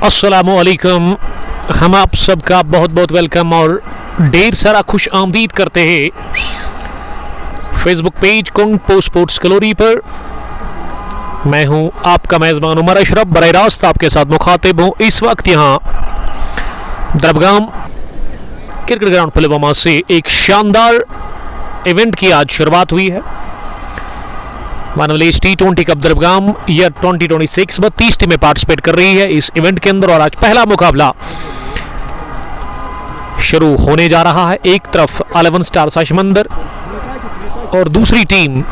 अस्सलामु अलैकुम। हम आप सबका बहुत बहुत वेलकम और ढेर सारा खुश आमदीद करते हैं फेसबुक पेज कुंग पो स्पोर्ट्स कलोरी पर। मैं हूं आपका मेज़बान उमर अशरफ, बराह रास्त आपके साथ मुखातिब हूं। इस वक्त यहां दरबगाम क्रिकेट ग्राउंड पुलवामा से एक शानदार इवेंट की आज शुरुआत हुई है। मानवलेस T20 कप दरबगाम ईयर 2026 में 30 टीमें पार्टिसिपेट कर रही है इस इवेंट के अंदर और आज पहला मुकाबला शुरू होने जा रहा है। एक तरफ 11 स्टार्स अशमंदर और दूसरी टीम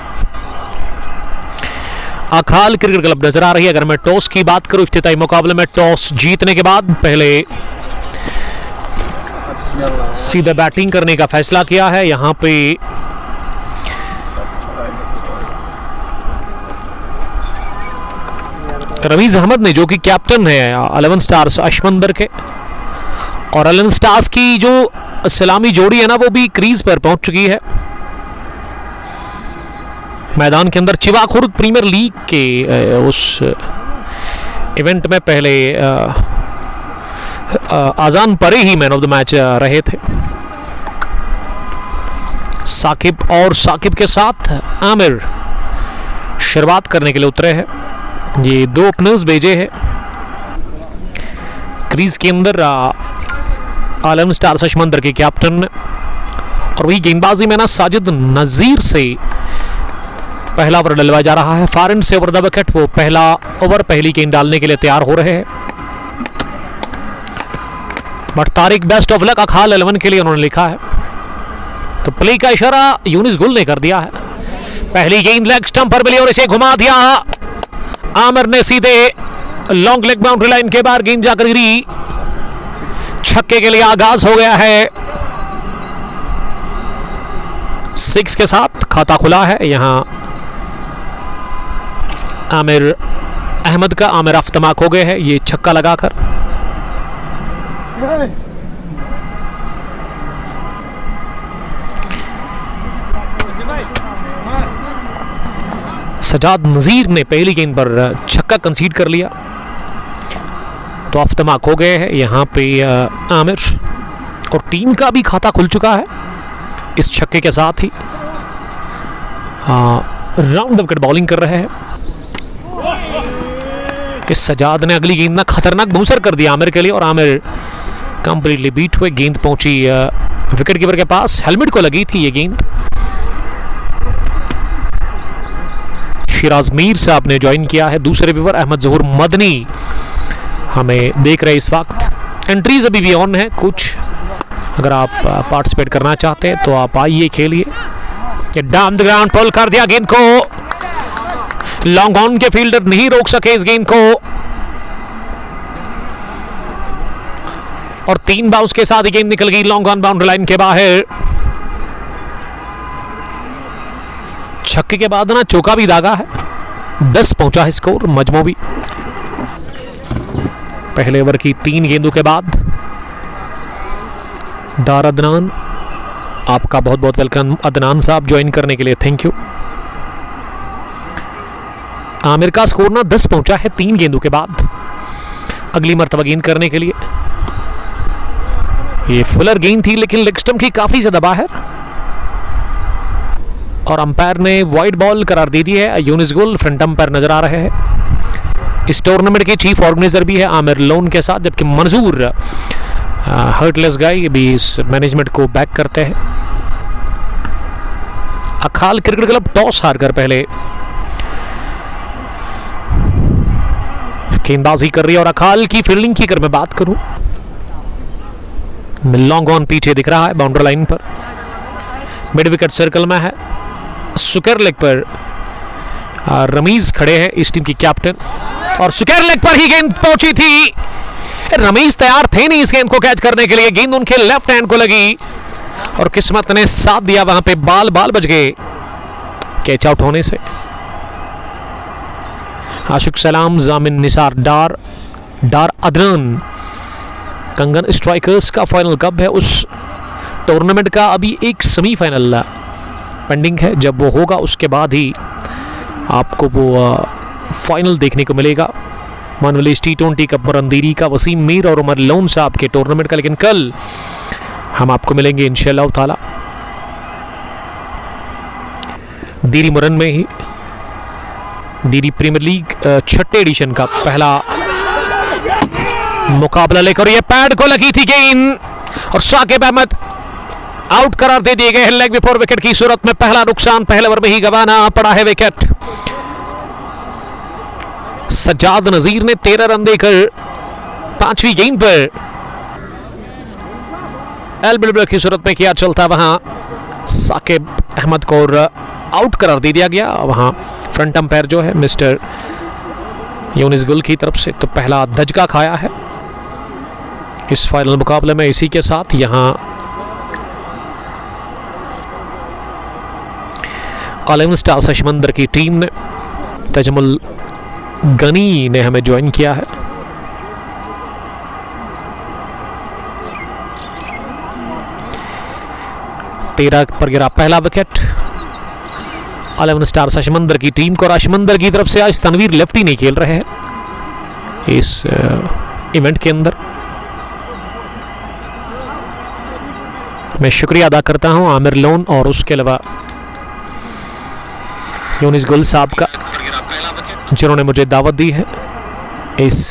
अखाल क्रिकेट क्लब नजर आ रही है। अगर मैं टॉस की बात करूं, इफ्तिताई मुकाबले में टॉस जीतने के बाद पहले सीधे बैटिंग करने का फैसला किया है। यहां पे रमीज अहमद ने, जो कि कैप्टन है 11 स्टार्स अशमंदर के, और 11 स्टार्स की जो सलामी जोड़ी है ना, वो भी क्रीज पर पहुंच चुकी है। मैदान के अंदर चिवाखुर्द प्रीमियर लीग के उस इवेंट में पहले आजान परे ही मैन ऑफ द मैच रहे थे। साकिब और साकिब के साथ आमिर शुरुआत करने के लिए उतरे हैं। ये दो ओपनर्स भेजे हैं क्रीज के अंदर 11 स्टार्स अशमंदर के कैप्टन, और वही गेंदबाजी में ना साजिद नजीर से पहला ओवर डलवाया जा रहा है। फार एंड से ओवर द विकेट वो पहला ओवर पहली गेंद डालने के लिए तैयार हो रहे हैं। But Tariq best of luck Akhal 11 के लिए उन्होंने लिखा है, तो प्ले का इशारा यूनिस गुल ने कर दिया है। पहली गेंद लेग स्टंप पर मिली और इसे घुमा दिया आमिर ने सीधे लॉन्ग लेग बाउंड्री लाइन के बाहर गेंद जाकर गिरी। छक्के के लिए आगाज हो गया है। 6 के साथ खाता खुला है यहां आमिर अहमद का। आमिर अफ्तमाक हो गए हैं ये छक्का लगाकर। सजाद नजीर ने पहली गेंद पर छक्का कंसीड कर लिया, तो अफ्तमाक हो गए हैं यहाँ पे आमिर, और टीम का भी खाता खुल चुका है इस छक्के के साथ ही। राउंड द विकेट बॉलिंग कर रहे हैं। इस सजाद ने अगली गेंद ना खतरनाक बूसर कर दिया आमिर के लिए, और आमिर कंप्लीटली बीट हुए। गेंद पहुंची विकेट कीपर के पास, हेलमेट को लगी थी ये गेंद। शिराज मीर साहब ने ज्वाइन किया है, दूसरे व्यूअर अहमद जहूर मदनी हमें देख रहे हैं इस वक्त। एंट्रीज अभी भी ऑन है कुछ, अगर आप पार्टिसिपेट करना चाहते हैं तो आप आइए, खेलिए। डाउन द ग्राउंड पुल कर दिया गेंद को, लॉन्ग ऑन के फील्डर नहीं रोक सके इस गेंद को, और 3 बाउंस के साथ ही गेंद निकल गई लॉन्ग ऑन बाउंड्री लाइन के बाहर। छक्के के बाद ना चौका भी दागा है। 10 पहुंचा है स्कोर मजमू भी। पहले ओवर की 3 गेंदों के बाद डार अदनान, आपका बहुत बहुत वेलकम अदनान साहब ज्वाइन करने के लिए, थैंक यू। आमिर का स्कोर ना 10 पहुंचा है 3 गेंदों के बाद। अगली मर्तबा गेंद करने के लिए, ये फुलर गेंद थी लेकिन लेग स्टंप की काफी ज्यादा बाहर, और अंपायर ने वाइड बॉल करार दे दी है। यूनिस गुल फ्रंट अंपायर नजर आ रहे हैं। इस टूर्नामेंट के चीफ ऑर्गेनाइजर भी है आमिर लोन के साथ, जबकि मंजूर हर्टलेस गाय भी इस मैनेजमेंट को बैक करते हैं। अखाल क्रिकेट क्लब टॉस हारकर पहले गेंदबाजी कर रही है, और अखाल की फील्डिंग की अगर मैं बात करूं, लॉन्ग ऑन पीछे दिख रहा है बाउंड्री लाइन पर, मिड विकेट सर्कल में है। सुकर लेग पर रमीज खड़े हैं इस टीम की कैप्टन, और सुकर लेग पर ही गेंद पहुंची थी। रमीज तैयार थे नहीं इस गेंद को कैच करने के लिए, गेंद उनके लेफ्ट हैंड को लगी और किस्मत ने साथ दिया, वहां पे बाल बच गए कैच आउट होने से। आशिक सलाम, जामिन निसार डार अदनान कंगन स्ट्राइकर्स का फाइनल कब है, उस टूर्नामेंट का अभी एक सेमीफाइनल पेंडिंग है। जब वो होगा उसके बाद ही आपको वो फाइनल देखने को मिलेगा मानवलेश T20 कप मरंदीरी का, वसीम मीर और उमर लोन साहब के टूर्नामेंट का। लेकिन कल हम आपको मिलेंगे इंशाअल्लाह ताला दीरी मुरन में ही दीरी प्रीमियर लीग छठे एडिशन का पहला मुकाबला लेकर। ये पैड को लगी थी गेंद और साकिब अहमद आउट करार दे दिए गए हैं लेग बिफोर विकेट की सूरत में। पहला नुकसान पहले ओवर में ही गंवाना पड़ा है विकेट। सज्जाद नजीर ने 13 रन देकर पांचवी गेंद पर एल्बिडब्ल्यू की सूरत में किया चलता, वहां साकिब अहमद को आउट करार दे दिया गया। वहां फ्रंट अंपायर जो है मिस्टर यूनिस गुल की तरफ से तो पहला धचका खाया है इस फाइनल मुकाबले में। इसी के साथ यहां 11 स्टार्स समंदर की टीम ने तजमुल गनी ने हमें ज्वाइन किया है। तेरह पर गिरा पहला विकेट 11 स्टार्स अशमंदर की टीम को। और अशमंदर की तरफ से आज तनवीर लेफ्टी नहीं खेल रहे हैं इस इवेंट के अंदर। मैं शुक्रिया अदा करता हूं आमिर लोन और उसके अलावा यूनिस गुल साहब का जिन्होंने मुझे दावत दी है इस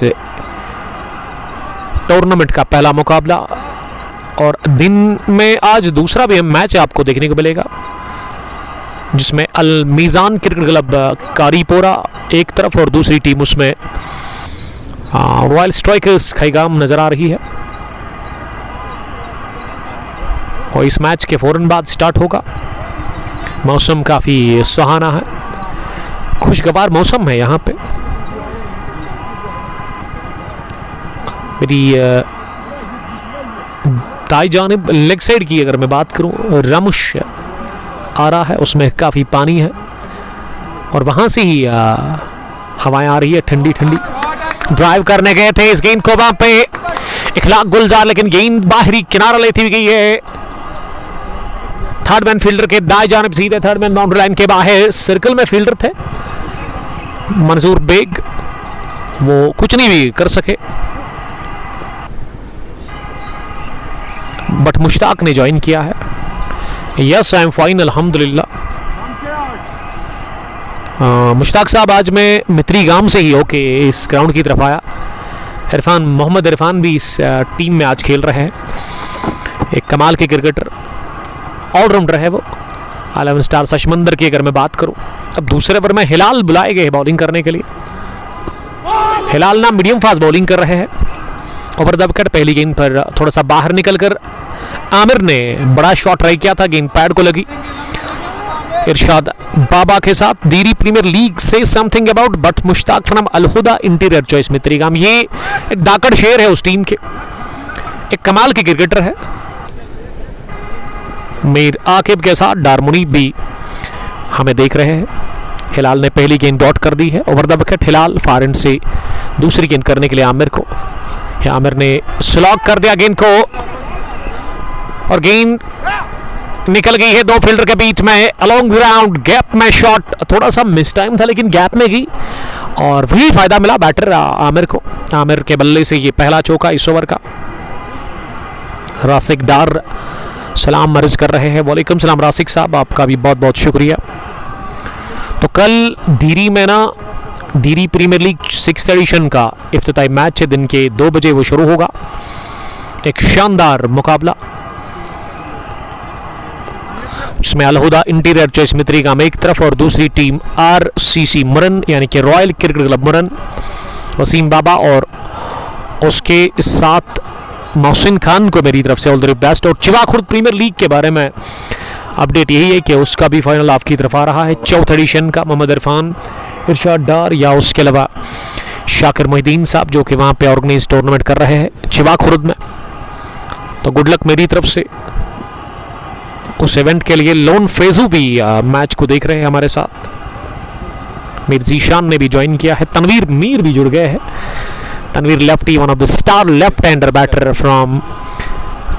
टूर्नामेंट का पहला मुकाबला। और दिन में आज दूसरा भी मैच आपको देखने को मिलेगा जिसमें अल मीज़ान क्रिकेट क्लब कारीपोरा एक तरफ और दूसरी टीम उसमें रॉयल स्ट्राइकर्स खैगाम नजर आ रही है। और इस मैच के फौरन बाद स्टार्ट होगा। मौसम काफ़ी सुहाना है, खुशगवार मौसम है यहाँ पे। मेरी दाई जानिब लेग साइड की अगर मैं बात करूँ रमुश आ रहा है, उसमें काफ़ी पानी है और वहाँ से ही हवाएं आ रही है ठंडी ठंडी। ड्राइव करने गए थे इस गेंद को वहाँ पे इखलाक गुलजार, लेकिन गेंद बाहरी किनारा लेती गई है। थर्ड मैन फील्डर के दाएं जानिब सीधे थर्ड मैन बाउंड्री लाइन के बाहर सर्कल में फील्डर थे मंजूर बेग, वो कुछ नहीं भी कर सके बट मुश्ताक ने ज्वाइन किया है। यस आई एम फाइन अल्हम्दुलिल्लाह। मुश्ताक साहब आज मैं मित्री गांव से ही होके इस ग्राउंड की तरफ आया। इरफान मोहम्मद इरफान भी इस टीम में आज खेल रहे हैं। एक कमाल के क्रिकेटर ऑलराउंडर है वो। 11 स्टार्स अशमंदर की अगर मैं बात करूं, अब दूसरे ओवर में हिलाल बुलाए गए बॉलिंग करने के लिए। हिलाल ना मीडियम फास्ट बॉलिंग कर रहे हैं। ओवर द विकेट पहली गेंद पर थोड़ा सा बाहर निकलकर आमिर ने बड़ा शॉट ट्राई किया था, गेंद पैड को लगी। इरशाद बाबा के साथ दीरी प्रीमियर लीग से something about Bhat Mushtaq from Alhuda interior choice Mitrigam. ये एक दाकड़ शेर है उस टीम के, एक कमाल के क्रिकेटर है। मीर आकिब के साथ डारमुनी भी हमें देख रहे हैं। हिलाल ने पहली गेंद डॉट कर दी है। ओवर द विकेट हिलाल फारेंड से दूसरी गेंद करने के लिए आमिर को। आमिर ने स्लॉग कर दिया गेंद को और गेंद निकल गई है दो फील्डर के बीच में अलोंग ग्राउंड। गैप में शॉट थोड़ा सा मिस टाइम था लेकिन गैप में गई और वही फायदा मिला बैटर आमिर को। आमिर के बल्ले से ये पहला चौका इस ओवर का। रासिक डार सलाम अर्ज कर रहे हैं। वालेकुम सलाम रासिक साहब, आपका भी बहुत बहुत शुक्रिया। तो कल धीरी में ना धीरी प्रीमियर लीग 6th एडिशन का इफ्तिताई मैच है। दिन के 2 बजे वो शुरू होगा। एक शानदार मुकाबला जिसमें अलहुदा इंटीरियर चॉइस मित्रीगाम एक तरफ और दूसरी टीम RCC मुरन यानी कि रॉयल क्रिकेट क्लब मुरन, वसीम बाबा और उसके साथ मोहसिन खान को मेरी तरफ से ऑल द बेस्ट। और चिवा खुर्द प्रीमियर लीग के बारे में अपडेट यही है कि उसका भी फाइनल आपकी तरफ आ रहा है 4th एडिशन का। मोहम्मद इरफान, इरशाद डार या उसके अलावा शाकिर मोहिद्दीन साहब जो कि वहाँ पे ऑर्गेनाइज टूर्नामेंट कर रहे हैं चिवा खुर्द में। तो गुड लक मेरी तरफ से उस इवेंट के लिए। लोन फेजू भी मैच को देख रहे हैं हमारे साथ। मीर जीशान ने भी ज्वाइन किया है। तनवीर मीर भी जुड़ गए हैं। Tanveer lefty, one of the star left hander batter from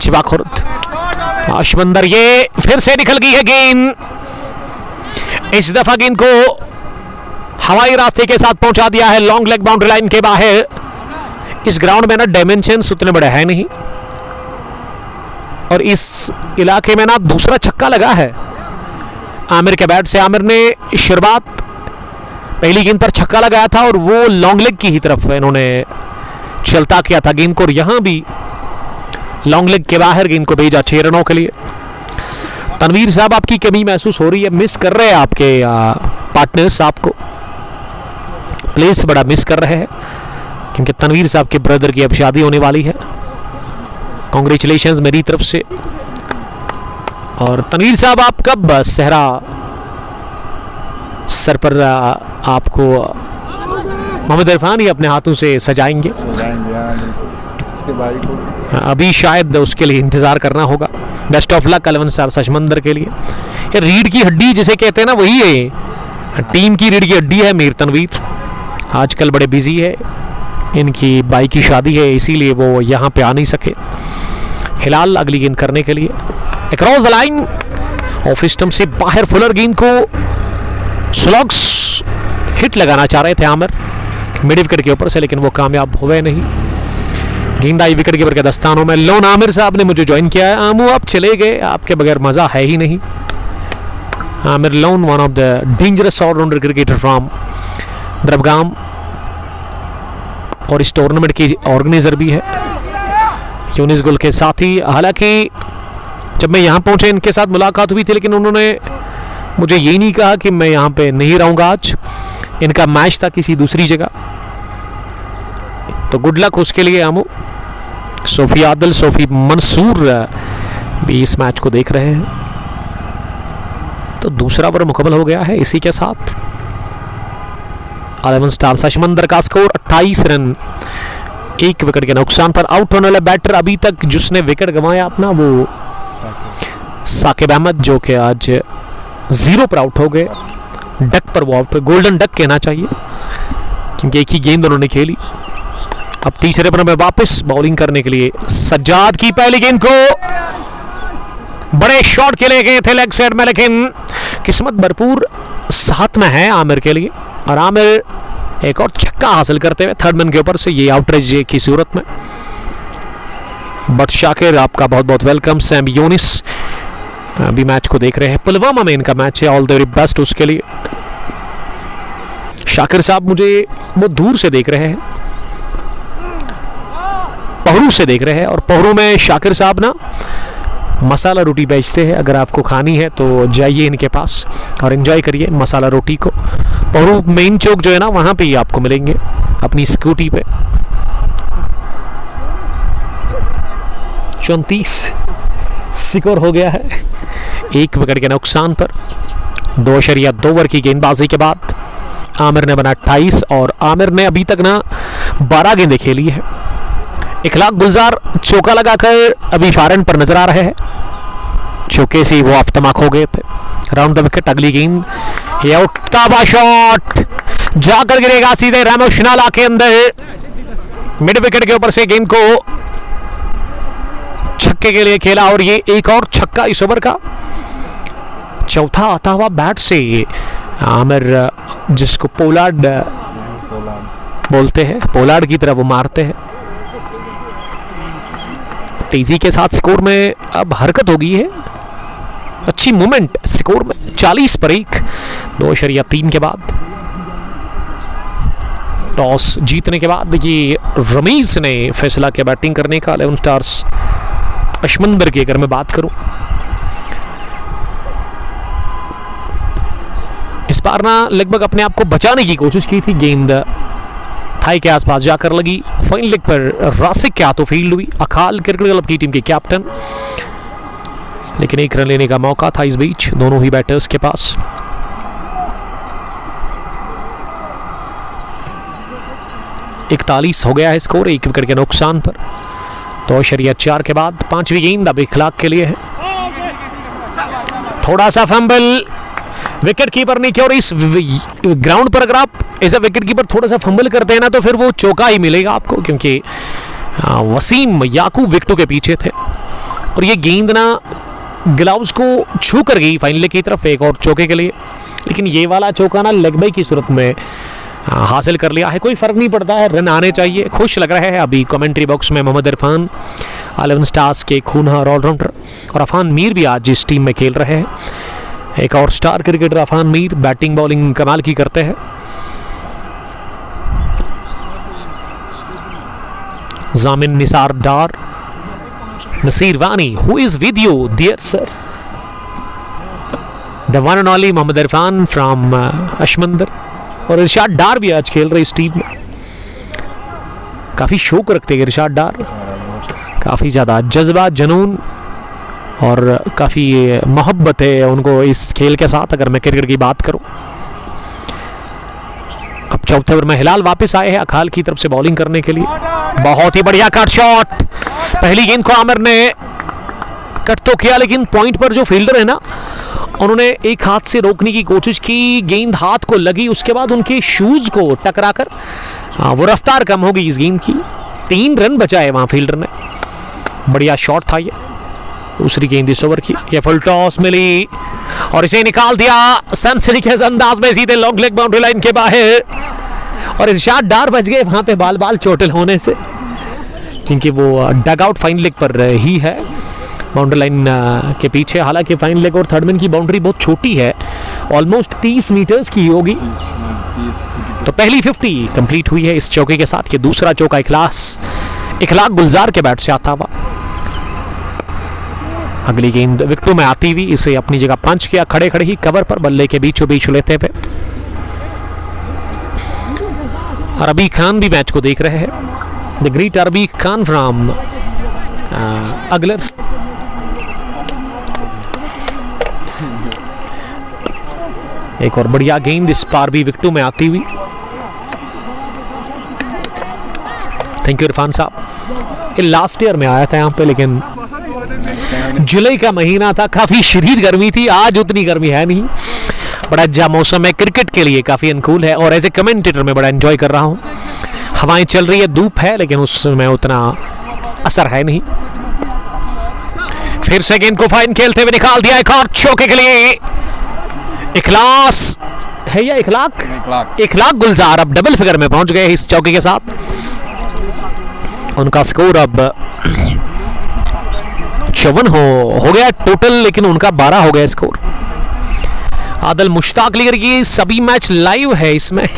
Chiva Khurd. Ashmandar ये फिर से निकल गई है गेंद। इस दफा गेंद को हवाई रास्ते के साथ पहुंचा दिया है लॉन्ग लेग बाउंड्री लाइन के बाहर। इस ग्राउंड में ना डायमेंशंस उतने बड़े हैं नहीं, और इस इलाके में ना दूसरा छक्का लगा है आमिर के बैट से। आमिर ने शुरुआत पहली गेंद पर छक्का लगाया था और वो लॉन्ग लेग की ही तरफ इन्होंने चलता किया था गेंद को, और यहां भी लॉन्ग लेग के बाहर गेंद को भेजा 6 रनों के लिए। तनवीर साहब आपकी कमी महसूस हो रही है, मिस कर रहे हैं आपके पार्टनर्स आपको, प्लेस बड़ा मिस कर रहे हैं, क्योंकि तनवीर साहब के ब्रदर की अब शादी होने वाली है। कॉन्ग्रेचुलेशंस मेरी तरफ से। और तनवीर साहब आप कब सेहरा सर पर आपको मोहम्मद इरफान ही अपने हाथों से सजाएंगे? इसके भाई को अभी शायद उसके लिए इंतजार करना होगा। बेस्ट ऑफ लक 11 स्टार सचमंदर के लिए। ये रीढ़ की हड्डी जिसे कहते हैं ना, वही है टीम की रीढ़ की हड्डी है मीर तनवीर। आजकल बड़े बिजी है, इनकी भाई की शादी है, इसीलिए वो यहाँ पे आ नहीं सके। हिलाल अगली गेंद करने के लिए across the line, off stump से बाहर फुलर गेंद को स्लॉग्स हिट लगाना चाह रहे थे आमिर मिड विकेट के ऊपर से, लेकिन वो कामयाब हुए नहीं। गेंद आई विकेट कीपर के दस्तानों में। लोन आमिर साहब ने मुझे ज्वाइन किया है। आमू आप चले गए, आपके बगैर मजा है ही नहीं। Aamir Lone one of the dangerous allrounder cricketer from Drabgam, और इस टूर्नामेंट की ऑर्गेनाइजर भी है यूनिस गुल के साथी। हालांकि जब मैं यहाँ पहुंचे इनके साथ मुलाकात हुई थी, लेकिन उन्होंने मुझे ये नहीं कहा कि मैं यहाँ पे नहीं रहूँगा आज, इनका मैच था किसी दूसरी जगह। तो गुड लक उसके लिए आमू। सोफी आदिल, सोफी मंसूर भी इस मैच को देख रहे हैं। तो दूसरा ओवर मुकम्मल हो गया है। इसी के साथ 11 स्टार सचमंदर का स्कोर 28 रन 1 विकेट के नुकसान पर। आउट होने वाला बैटर अभी तक जिसने विकेट गंवाया अपना, वो साकिब अहमद, जो कि आज 0 पर आउट हो गए। डक पर वो आउट, गोल्डन डक कहना चाहिए, क्योंकि एक ही गेंद उन्होंने खेली। अब तीसरे पर में वापस बॉलिंग करने के लिए सज्जाद की पहली गेंद को बड़े शॉट के लिए गए थे लेग साइड में, लेकिन किस्मत भरपूर साथ में है आमिर के लिए, और आमिर एक और छक्का हासिल करते हुए थर्ड मैन के ऊपर से ये आउटरेज की सूरत में। बट शाकिर आपका बहुत बहुत वेलकम। सैम यूनिस अभी मैच को देख रहे हैं, पुलवामा में इनका मैच है। ऑल द वेरी बेस्ट उसके लिए। शाकिर साहब मुझे वो दूर से देख रहे हैं, पहरू से देख रहे हैं, और पहरू में शाकिर साहब ना मसाला रोटी बेचते हैं। अगर आपको खानी है तो जाइए इनके पास और एंजॉय करिए मसाला रोटी को। पहरू मेन चौक जो है ना, वहाँ पे ही आपको मिलेंगे अपनी स्कूटी पे। 34 स्कोर हो गया है 1 विकेट के नुकसान पर। 2.2 ओवर की गेंदबाजी के बाद आमिर ने बना 28, और आमिर ने अभी तक ना 12 गेंदें खेली है। इखलाक गुलजार चौका लगाकर अभी फारन पर नजर आ रहे हैं, चौके से वो आफ्तमाक हो गए थे। राउंड द विकेट अगली गेंद, ये उठता हुआ शॉट जाकर गिरेगा सीधे रामोशनाला के अंदर। मिड विकेट के ऊपर से गेंद को छक्के के लिए खेला, और ये एक और छक्का इस ओवर का चौथा आता हुआ बैट से आमिर, जिसको पोलार्ड बोलते हैं, पोलार्ड की तरह वो मारते हैं। तेजी के साथ स्कोर में अब हरकत हो गई है, अच्छी मूवमेंट स्कोर में। 40 पर 1 2.3 के बाद टॉस जीतने के बाद ये रमीज ने फैसला किया बैटिंग करने का। 11 स्टार्स अशमंदर की अगर मैं बात करूं, इस बार ना लगभग अपने आप को बचाने की कोशिश की थी। गेंद थाई के आसपास जाकर लगी, फाइन लेग पर रासिक के हाथों फील्ड हुई। अखाल क्रिकेट क्लब की टीम के कैप्टन, लेकिन 1 रन लेने का मौका था इस बीच दोनों ही बैटर्स के पास। इकतालीस हो गया है स्कोर 1 विकेट के नुकसान पर। 2.4 के बाद 5वीं गेंद अब इखलाक के लिए है। थोड़ा सा फंबल विकेट कीपर ने किया, और इस ग्राउंड पर अगर आप एज अ विकेट कीपर थोड़ा सा फंबल करते हैं ना, तो फिर वो चौका ही मिलेगा आपको, क्योंकि वसीम याकूब विकेटों के पीछे थे, और ये गेंद ना ग्लव्स को छू कर गई फाइनल की तरफ। एक और चौके के लिए लेकिन ये वाला चौका ना लेग बाई की सूरत में हासिल कर लिया है। कोई फ़र्क नहीं पड़ता है, रन आने चाहिए। खुश लग रहे हैं अभी कमेंट्री बॉक्स में मोहम्मद इरफान, 11 स्टार्स के खूनहार ऑलराउंडर, और अफान मीर भी आज इस टीम में खेल रहे हैं। एक और star cricketer Afan Mir, batting bowling कमाल की करते हैं। Jamin Nisar Dar, Naseer Wani, who is with you dear sir, the one and only Mohammad Irfan from Ashmandar, और इरशाद डार भी आज खेल रहे इस टीम में। काफ़ी शौक रखते हैं इरशाद डार, काफ़ी ज़्यादा जज्बा, जुनून और काफ़ी मोहब्बत है उनको इस खेल के साथ। अगर मैं क्रिकेट की बात करूं, अब चौथे ओवर में हिलाल वापस आए हैं अखाल की तरफ से बॉलिंग करने के लिए। बहुत ही बढ़िया कट शॉट, पहली गेंद को आमिर ने कट तो किया, लेकिन पॉइंट पर जो फील्डर है ना, उन्होंने एक हाथ से रोकने की कोशिश की, गेंद हाथ को लगी, उसके बाद उनके शूज को टकराकर वो रफ्तार कम हो गई इस गेंद की। 3 रन बचाए वहां फील्डर ने, बढ़िया शॉट था ये। दूसरी गेंद इस ओवर की, ये फुल टॉस मिली और इसे निकाल दिया सेंचुरी के अंदाज में सीधे लॉन्ग लेग बाउंड्री लाइन के बाहर, और इरशाद डार बच गए वहां पे बाल बाल चोटिल होने से, क्योंकि वो डग आउट फाइन लेग पर ही है बाउंड्री लाइन के पीछे। हालांकि फाइन लेग और थर्ड मैन की बाउंड्री बहुत छोटी है, ऑलमोस्ट 30 मीटर्स की होगी। तो पहली 50 कंप्लीट हुई है इस चौके के साथ। ये दूसरा चौका इखलाक गुलजार के बैट से आता हुआ। अगली गेंद विकेटों में आती हुई इसे अपनी जगह पंच किया, खड़े खड़े ही कवर पर बल्ले के बीचों बीच लेते हुए। अरबी खान भी मैच को देख रहे हैं, द ग्रेट अरबी खान फ्रॉम अगलर। एक और बढ़िया गेंद इस पार भी विकेटों में आती हुई। थैंक यू इरफान साहब। ये लास्ट ईयर में आया था यहाँ पे, लेकिन जुलाई का महीना था, काफ़ी शदीद गर्मी थी। आज उतनी गर्मी है नहीं, बड़ा अच्छा मौसम है, क्रिकेट के लिए काफ़ी अनुकूल है, और एज ए कमेंटेटर मैं बड़ा एंजॉय कर रहा हूँ। हवाएं चल रही है, धूप है, लेकिन उसमें उतना असर है नहीं। फिर से गेंद को फाइन खेलते हुए निकाल दिया एक और चौके के लिए। इखलास है या इखलाक गुलजार अब डबल फिगर में पहुंच गए इस चौके के साथ। उनका स्कोर अब 54 हो गया टोटल, लेकिन उनका 12 हो गया स्कोर। आदल मुश्ताक लीगर की सभी मैच लाइव है इसमें।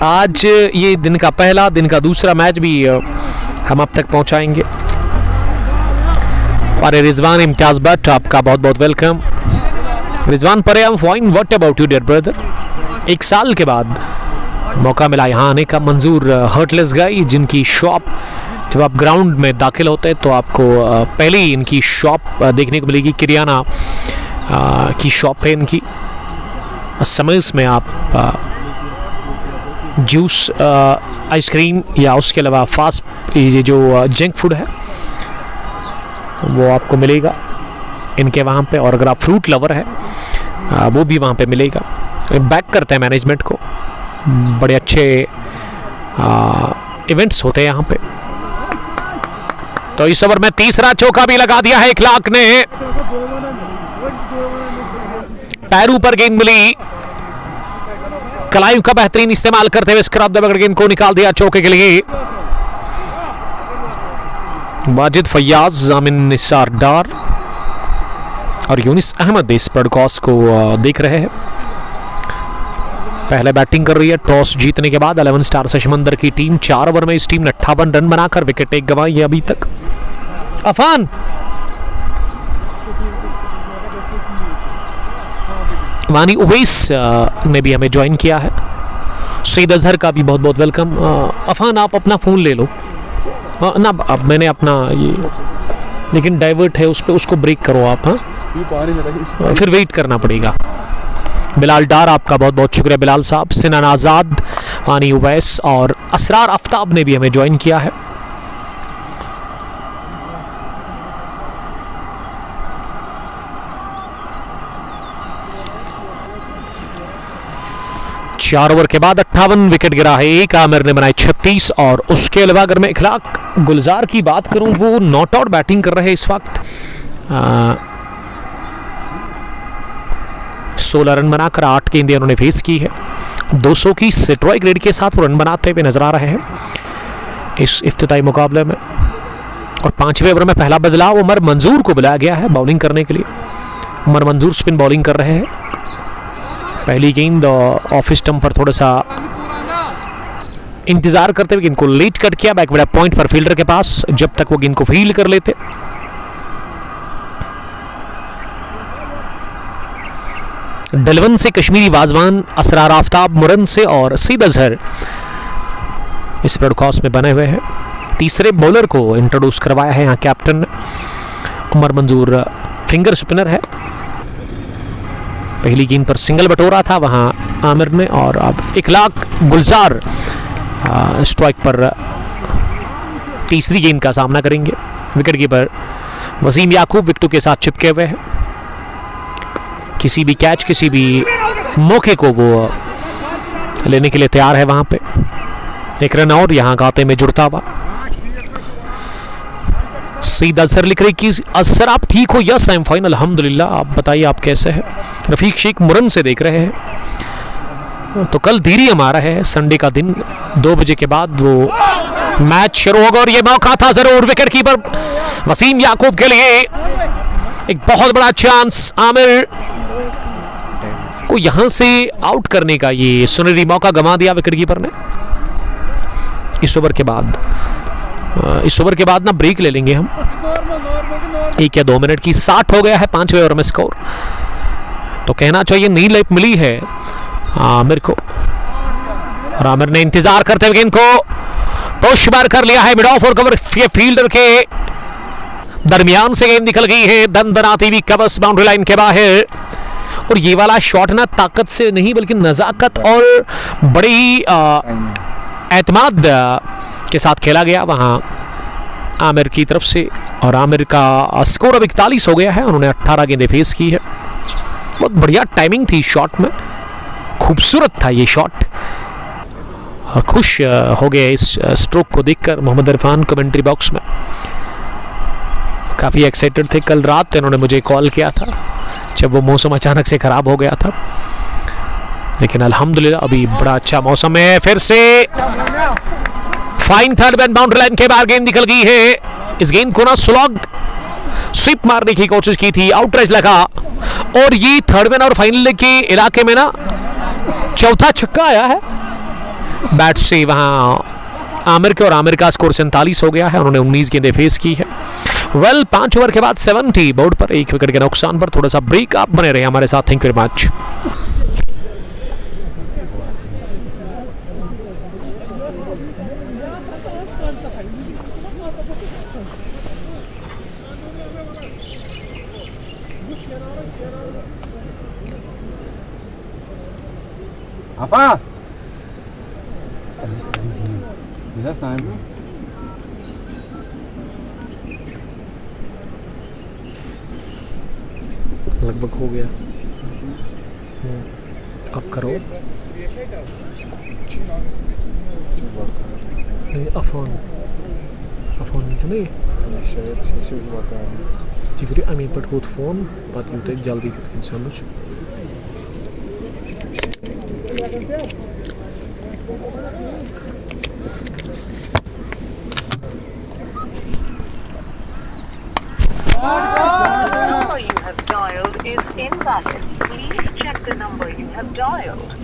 आज ये दिन का पहला, दिन का दूसरा मैच भी हम अब तक पहुंचाएंगे। और रिजवान इम्तियाज भट्ट, आपका बहुत बहुत वेलकम। रिजवान पर I am fine, what about you dear brother. 1 साल के बाद मौका मिला यहाँ आने का। मंजूर हर्टलेस गाय, जिनकी शॉप जब आप ग्राउंड में दाखिल होते हैं तो आपको पहले ही इनकी शॉप देखने को मिलेगी। किरियाना की शॉप है इनकी। समर्स में आप जूस, आइसक्रीम या उसके अलावा फास्ट ये जो जंक फूड है वो आपको मिलेगा इनके वहाँ पे। और अगर आप फ्रूट लवर है वो भी वहाँ पे मिलेगा। बैक करते हैं मैनेजमेंट को, बड़े अच्छे इवेंट्स होते हैं यहाँ पे। तो इस ओवर में तीसरा चौका भी लगा दिया है इखलाक ने। पैरों पर गेंद मिली, कलाइयों का बेहतरीन इस्तेमाल करते हुए स्क्रैप द विकेट गेंद को निकाल दिया चौके के लिए। वाजिद फैयाज, जामिन निसार डार और यूनिस अहमद इस ब्रॉडकास्ट को देख रहे हैं। पहले बैटिंग कर रही है टॉस जीतने के बाद 11 स्टार अशमंदर की टीम। 4 ओवर में इस टीम ने 58 रन बनाकर विकेट एक गंवाई है अभी तक। अफान वानी उवैस ने भी हमें ज्वाइन किया है। सईद अजहर का भी बहुत बहुत वेलकम। अफान आप अपना फ़ोन ले लो ना, अब मैंने अपना ये, लेकिन डाइवर्ट है उस पर, उसको ब्रेक करो आप। हाँ फिर वेट करना पड़ेगा। बिलाल डार, आपका बहुत बहुत शुक्रिया बिलाल साहब। सिनान आज़ाद, वानी उवैस और असरार आफ्ताब ने भी हमें ज्वाइन किया है। चार ओवर के बाद 58 विकेट गिरा है। एक आमिर ने बनाए 36। और उसके अलावा अगर मैं इखलाक गुलजार की बात करूं, वो नॉट आउट बैटिंग कर रहे हैं इस वक्त। 16 रन बनाकर 8 गेंदें उन्होंने फेस की है। 200 की स्ट्राइक रेट के साथ वो रन बनाते हुए नजर आ रहे हैं इस इफ्तिताई मुकाबले में। और 5वें ओवर में पहला बदलाव उमर मंजूर को बुलाया गया है बॉलिंग करने के लिए। उमर मंजूर स्पिन बॉलिंग कर रहे हैं। पहली गेंद ऑफ स्टंप पर थोड़ा सा इंतजार करते हुए गेंद को लेट कट किया बैक पॉइंट पर फील्डर के पास, जब तक वो गेंद को फील्ड कर लेते। डलवन से कश्मीरी वाजवान, असरार आफ्ताब मुरन से और सईद अजहर इस ब्रॉडकास्ट में बने हुए हैं। तीसरे बॉलर को इंट्रोड्यूस करवाया है यहाँ कैप्टन उमर मंजूर, फिंगर स्पिनर है। पहली गेंद पर सिंगल बटोरा था वहां आमिर ने, और अब इखलाक गुलजार स्ट्राइक पर तीसरी गेंद का सामना करेंगे। विकेट कीपर वसीम याकूब विकेटों के साथ चिपके हुए हैं। किसी भी कैच, किसी भी मौके को वो लेने के लिए तैयार है वहां पे। एक रन और यहां खाते में जुड़ता हुआ। सईद अजहर लिख रही कि अजहर आप ठीक हो? यस आई एम फाइन अल्हम्दुलिल्लाह। आप बताइए आप कैसे हैं? रफीक शेख मुरन से देख रहे हैं। तो कल धीरे हमारा है, संडे का दिन 2 बजे के बाद वो मैच शुरू होगा और ये मौका था जरूर विकेट कीपर वसीम याकूब के लिए। एक बहुत बड़ा चांस आमिर को यहां से आउट करने का, ये सुनहरी मौका गंवा दिया विकेट कीपर ने। इस ओवर के बाद ना ब्रेक ले लेंगे हम 1 या 2 मिनट की। 60 हो गया है 5वें ओवर में स्कोर। तो कहना चाहिए नई लाइफ मिली है आमिर को। और आमिर ने इंतजार करते हुए गेंद को पुश बार कर लिया है मिड ऑफ और कवर फील्डर के दरमियान से गेंद निकल गई है दंदनाती हुई कबस बाउंड्री लाइन के बाहर। और ये वाला शॉट ना ताकत से नहीं बल्कि नजाकत और बड़ी एतमाद के साथ खेला गया वहां आमिर की तरफ से। और आमिर का स्कोर अब 41 हो गया है। उन्होंने 18 गेंदें फेस की है। बहुत बढ़िया टाइमिंग थी शॉट में, खूबसूरत था ये शॉट। और खुश हो गए इस स्ट्रोक को देखकर मोहम्मद इरफान कमेंट्री बॉक्स में। काफ़ी एक्साइटेड थे। कल रात इन्होंने मुझे कॉल किया था जब वो मौसम अचानक से ख़राब हो गया था, लेकिन अल्हम्दुलिल्लाह अभी बड़ा अच्छा मौसम है। फिर से fine third man boundary line के बाहर गेंद निकल गई है। इस गेंद को ना स्लॉग स्वीप मारने की कोशिश की थी, आउटरेज लगा। और ये थर्ड मैन और फाइनल के इलाके में ना चौथा छक्का आया है बैट से वहां आमिर के। और आमिर का स्कोर 47 हो गया है। उन्होंने 19 गेंदें फेस की है। 5 ओवर के बाद 70 बोर्ड पर 1 विकेट के नुकसान पर। थोड़ा सा ब्रेक आप बने रहे हमारे साथ। Thank you very much. Apa? Bisa snaim. लगभग हो गया। अब करो। अफान नहीं जिक्र अमी पे वो फोन पत यूत जल्दी कित समझ। number you have dialed is invalid. Please check the number you have dialed.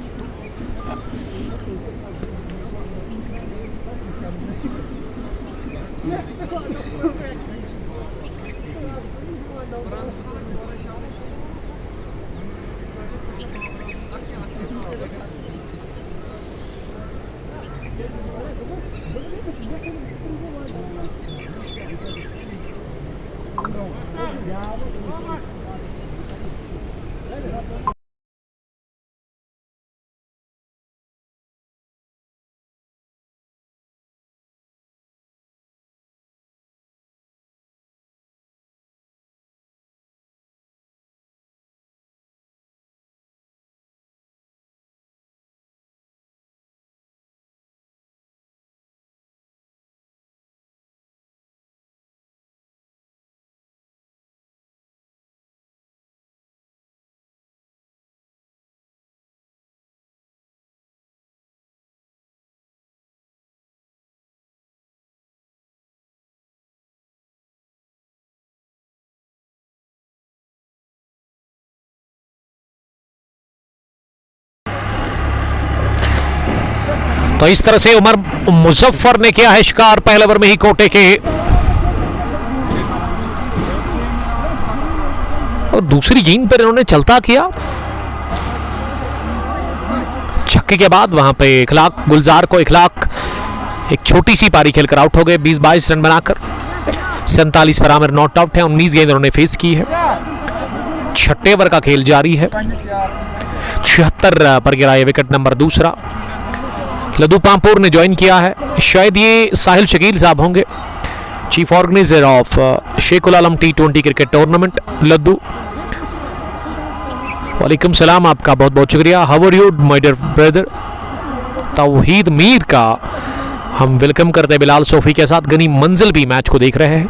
तो इस तरह से उमर मुजफ्फर ने किया है शिकार पहले ओवर में ही कोटे के। और दूसरी गेंद पर इन्होंने चलता किया, छक्के के बाद वहां पे इखलाक, गुलजार को इखलाक एक छोटी सी पारी खेलकर आउट हो गए 20-22 रन बनाकर। 47 पर आमिर नॉट आउट है। 19 गेंद उन्होंने फेस की है। छठे ओवर का खेल जारी है। 76 पर गिरा ये विकेट नंबर दूसरा। लद्दू पामपुर ने ज्वाइन किया है, शायद ये साहिल शकील साहब होंगे, chief organiser of Sheikhul Alam T20 cricket tournament Laddu. वालेकुम सलाम, आपका बहुत बहुत शुक्रिया। How are you my dear brother. Tauheed Mir का हम वेलकम करते हैं बिलाल सोफी के साथ। गनी मंजिल भी मैच को देख रहे हैं।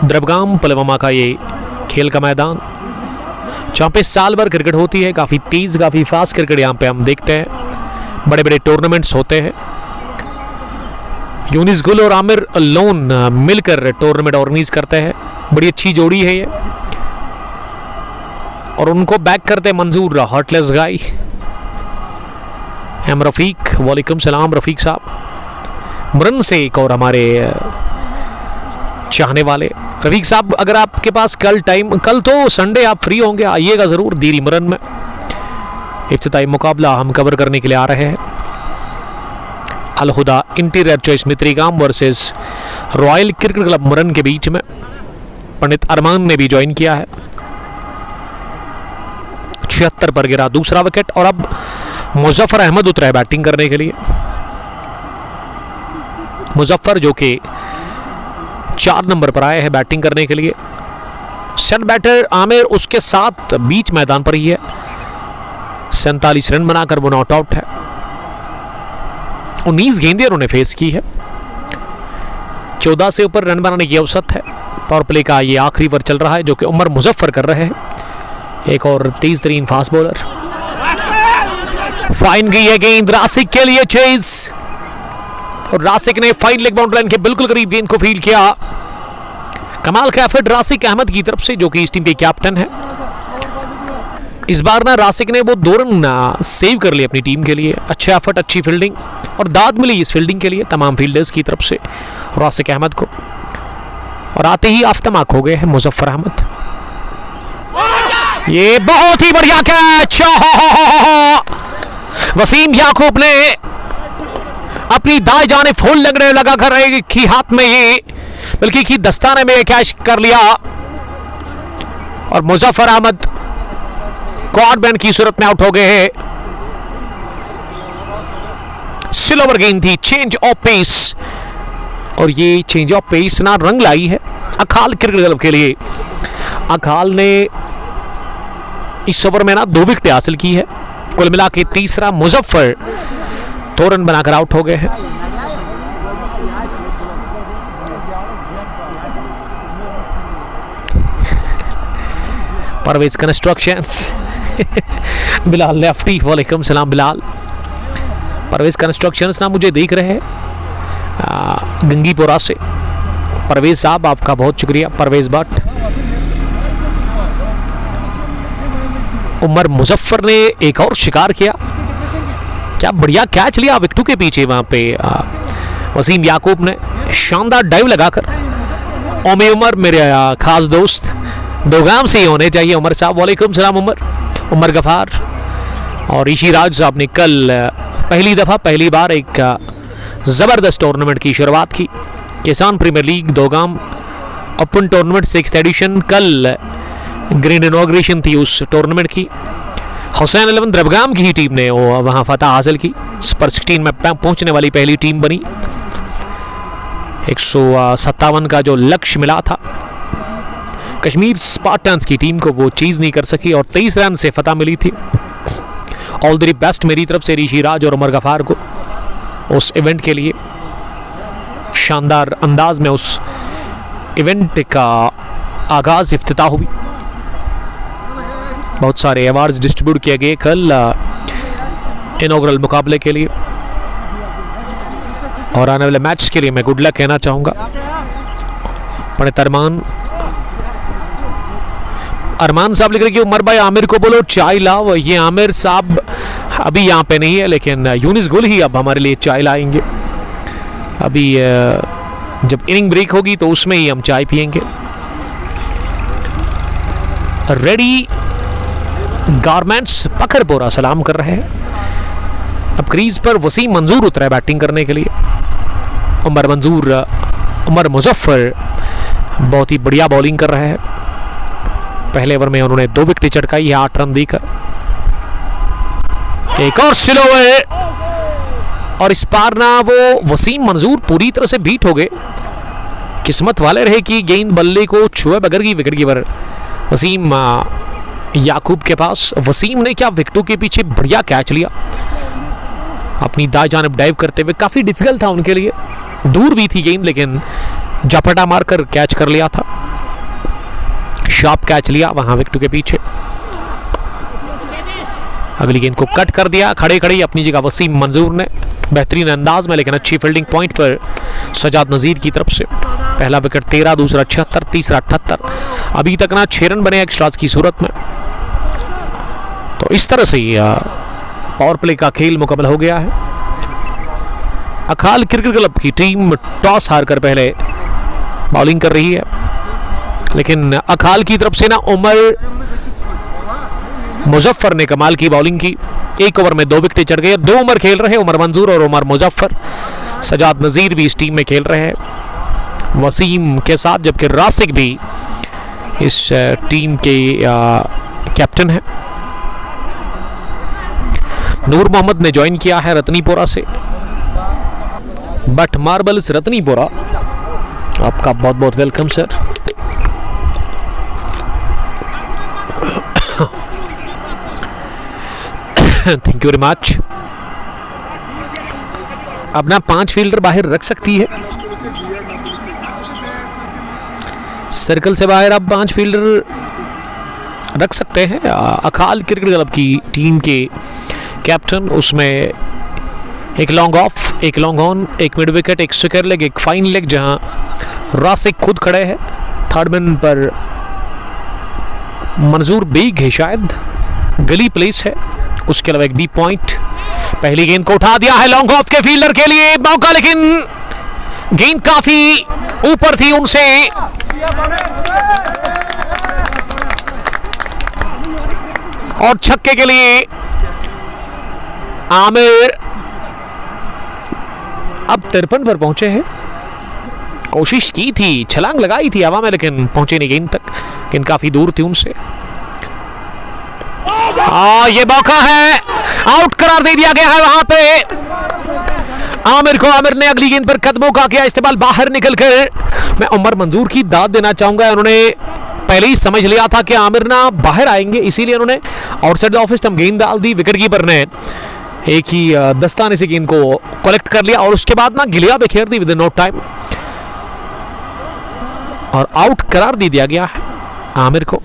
द्रबगाम पुलवामा का ये खेल का मैदान, जहाँ पे साल भर क्रिकेट होती है। काफ़ी तेज़, काफ़ी फास्ट क्रिकेट यहाँ पे हम देखते हैं। बड़े बड़े टूर्नामेंट्स होते हैं। यूनिस गुल और आमिर लोन मिलकर टूर्नामेंट ऑर्गेनाइज करते हैं। बड़ी अच्छी जोड़ी है ये, और उनको बैक करते हैं मंजूर हार्टलेस गाय एम रफ़ीक। वालेकुम सलाम रफ़ीक साहब। मुरन से एक और हमारे चाहने वाले रफ़ीक साहब, अगर आपके पास कल टाइम, कल तो संडे आप फ्री होंगे, आइएगा ज़रूर दीरी मुरन में। इफ्तिताई मुकाबला हम कवर करने के लिए आ रहे हैं। Alhuda interior choice Mitrigam versus royal cricket club Muran के बीच में। पंडित अरमान ने भी ज्वाइन किया है। 76 पर गिरा दूसरा विकेट, और अब मुजफ्फर अहमद उतरा है बैटिंग करने के लिए। मुजफ्फर जो कि 4 नंबर पर आए हैं बैटिंग करने के लिए। सेट बैटर आमिर उसके साथ बीच मैदान पर ही है। 47 रन बनाकर वो नॉट आउट है। 19 गेंदें उन्होंने फेस की है। 14 से ऊपर रन बनाने की औसत है। पावर प्ले का ये आखिरी ओवर चल रहा है, जो कि उमर मुजफ्फर कर रहे हैं। एक और तेज तरीन फास्ट बॉलर। फाइन गई है गेंद रासिक के लिए चेज, और रासिक ने फाइन लेग बाउंड्री लाइन के बिल्कुल करीब गेंद को फील्ड किया। कमाल का एफर्ट रासिक अहमद की तरफ से, जो कि इस टीम के कैप्टन है। इस बार ना रासिक ने वो 2 रन सेव कर लिए अपनी टीम के लिए। अच्छा एफर्ट, अच्छी फील्डिंग, और दाद मिली इस फील्डिंग के लिए तमाम फील्डर्स की तरफ से रासिक अहमद को। और आते ही आफ्तमाक हो गए हैं मुजफ्फर अहमद। ये बहुत ही बढ़िया कैच, वसीम याकूब ने अपनी दाएं जानिब फूल लगने लगा कर एक ही हाथ में ये, बल्कि की दस्ताने में कैच कर लिया, और मुजफ्फर अहमद क्वाडमैन की सूरत में आउट हो गए हैं। स्लो ओवर गेंद थी, चेंज ऑफ पेस, और ये चेंज ऑफ पेस ना रंग लाई है अखाल क्रिकेट क्लब के लिए। अखाल ने इस ओवर में ना 2 विकेट हासिल की है। कुल मिला के तीसरा मुजफ्फर 2 रन बनाकर आउट हो गए हैं। परवेज कंस्ट्रक्शंस बिलाल लेफ्टी, वालेकुम सलाम बिलाल। परवेज कंस्ट्रक्शंस ना मुझे देख रहे हैं गंगीपुरा से। परवेज साहब आपका बहुत शुक्रिया, परवेज भट्ट। उमर मुजफ्फर ने एक और शिकार किया, क्या बढ़िया कैच लिया विकेटों के पीछे। वहां पे वसीम याकूब ने शानदार डाइव लगाकर। ओमे उमर मेरे खास दोस्त, दोगाम से ही होने चाहिए उमर साहब। वालेकुम सलाम उमर गफार। और ऋषि राज साहब ने कल पहली बार एक ज़बरदस्त टूर्नामेंट की शुरुआत की। Kisan premier league Dogam open tournament 6th edition, कल ग्रैंड इनॉग्रेशन थी उस टूर्नामेंट की। हुसैन 11 द्रबगाम की ही टीम ने वहां फतह हासिल की। सुपर 16 में पहुंचने वाली पहली टीम बनी। 157 का जो लक्ष्य मिला था, कश्मीर स्पार्टन्स की टीम को वो चीज़ नहीं कर सकी, और 23 रन से फतह मिली थी। ऑल द बेस्ट मेरी तरफ से ऋषि राज और उमर गफार को उस इवेंट के लिए। शानदार अंदाज में उस इवेंट का आगाज, इफ्तिताह हुई। बहुत सारे अवार्ड्स डिस्ट्रीब्यूट किए गए कल इनॉग्रल मुकाबले के लिए, और आने वाले मैच के लिए मैं गुड लक कहना चाहूँगा। पंडित अरमान साहब लिख रहे कि उमर भाई आमिर को बोलो चाय लाओ। ये आमिर साहब अभी यहाँ पे नहीं है, लेकिन यूनिस गुल ही अब हमारे लिए चाय लाएंगे। अभी जब इनिंग ब्रेक होगी तो उसमें ही हम चाय पियेंगे। रेडी गारमेंट्स पखरपोरा सलाम कर रहे हैं। अब क्रीज पर वसीम मंजूर उतरा है बैटिंग करने के लिए। उमर मुजफ्फर बहुत ही बढ़िया बॉलिंग कर रहे हैं। पहले ओवर में उन्होंने 2 विकेट चटकाई है 8 रन देकर। एक और स्लो ओवर, और इस पार ना वो वसीम मंजूर पूरी तरह से बीट हो गए। किस्मत वाले रहे कि गेंद बल्ले को छुए बगैर की विकेट कीपर वसीम याकूब के पास। वसीम ने क्या विकेटों के पीछे बढ़िया कैच लिया, अपनी दाएं जानिब डाइव करते हुए। काफी डिफिकल्ट था उनके लिए, दूर भी थी गेंद, लेकिन झपटा मारकर कैच कर लिया था। शॉर्प कैच लिया वहां विकेटों के पीछे। अगली गेंद को कट कर दिया खड़े खड़े अपनी जगह वसीम मंजूर ने बेहतरीन अंदाज में, लेकिन अच्छी फील्डिंग पॉइंट पर सजाद नजीर की तरफ से। पहला विकेट 13, दूसरा 76, तीसरा 78। अभी तक ना 6 रन बने एक्स्ट्रास की सूरत में। तो इस तरह से पावर प्ले का खेल मुकम्मल हो गया है। अखाल क्रिकेट क्लब की टीम टॉस हारकर पहले बॉलिंग कर रही है, लेकिन अखाल की तरफ से ना उमर मुजफ्फर ने कमाल की बॉलिंग की। 1 ओवर में 2 विकेट चढ़ गए। 2 ओवर खेल रहे उमर मंजूर और उमर मुजफ्फर। सजाद नजीर भी इस टीम में खेल रहे हैं वसीम के साथ, जबकि रासिक भी इस टीम के कैप्टन है। नूर मोहम्मद ने ज्वाइन किया है रतनीपुरा से। बट मार्बल्स रतनीपुरा, आपका बहुत बहुत welcome sir. Thank you very much. अब ना 5 फील्डर बाहर रख सकती है, सर्कल से बाहर आप 5 फील्डर रख सकते हैं। अखाल क्रिकेट क्लब की टीम के कैप्टन, उसमें एक लॉन्ग ऑफ, एक लॉन्ग ऑन, एक मिड विकेट, एक स्क्वायर लेग, एक फाइन लेग, जहां रासिक खुद खड़े हैं। थर्ड मैन पर मंजूर बेग है, शायद गली प्लेस है। उसके अलावा एक डीप पॉइंट। पहली गेंद को उठा दिया है लॉन्ग ऑफ के फील्डर के लिए मौका, लेकिन गेंद काफी ऊपर थी उनसे। और छक्के के लिए आमिर अब 53 पर पहुंचे हैं। कोशिश की थी, छलांग लगाई थी हवा में, लेकिन पहुंचे नहीं गेंद तक। गेंद काफी दूर थी उनसे। ये मौका है, आउट करार दे दिया गया है वहां पे आमिर को। आमिर ने अगली गेंद पर कदमों का किया इस्तेमाल बाहर निकलकर। मैं उमर मंजूर की दाद देना चाहूंगा, उन्होंने पहले ही समझ लिया था कि आमिर ना बाहर आएंगे, इसीलिए उन्होंने आउटसाइड द ऑफ स्टंप गेंद डाल दी। विकेट कीपर ने एक ही दस्ताने से गेंद को कलेक्ट कर लिया और उसके बाद ना गिलिया बिखेर दी विद इन नो टाइम, और आउट करार दे दिया गया है आमिर को।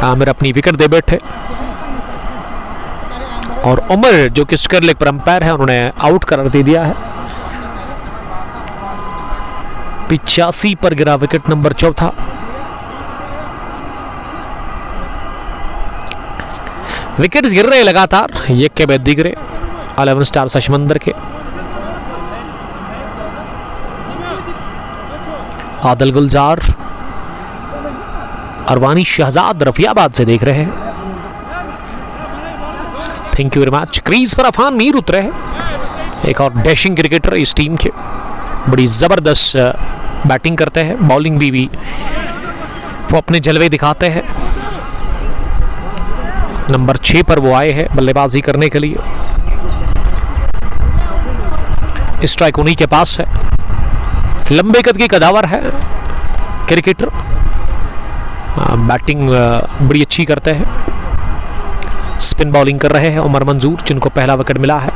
आमिर अपनी विकेट दे बैठे और उमर जो कि स्क्वायर लेग पर अंपायर है, उन्होंने आउट करार दे दिया है। 85 पर गिरा विकेट नंबर 4। विकेट्स गिर रहे लगातार, ये के बाद दिख रहे 11 स्टार समंदर के। आदिल गुलजार, अरवानी शहजाद रफियाबाद से देख रहे हैं। Thank you very much. Crease पर अफान मीर उतरे हैं, एक और डैशिंग क्रिकेटर इस टीम के, बड़ी जबरदस्त बैटिंग करते हैं, बॉलिंग भी वो अपने जलवे दिखाते हैं। नंबर 6 पर वो आए हैं बल्लेबाजी करने के लिए। स्ट्राइक उन्हीं के पास है, लंबे कद की कदावर है क्रिकेटर, बैटिंग बड़ी अच्छी करते हैं। स्पिन बॉलिंग कर रहे हैं उमर मंजूर, जिनको पहला विकेट मिला है।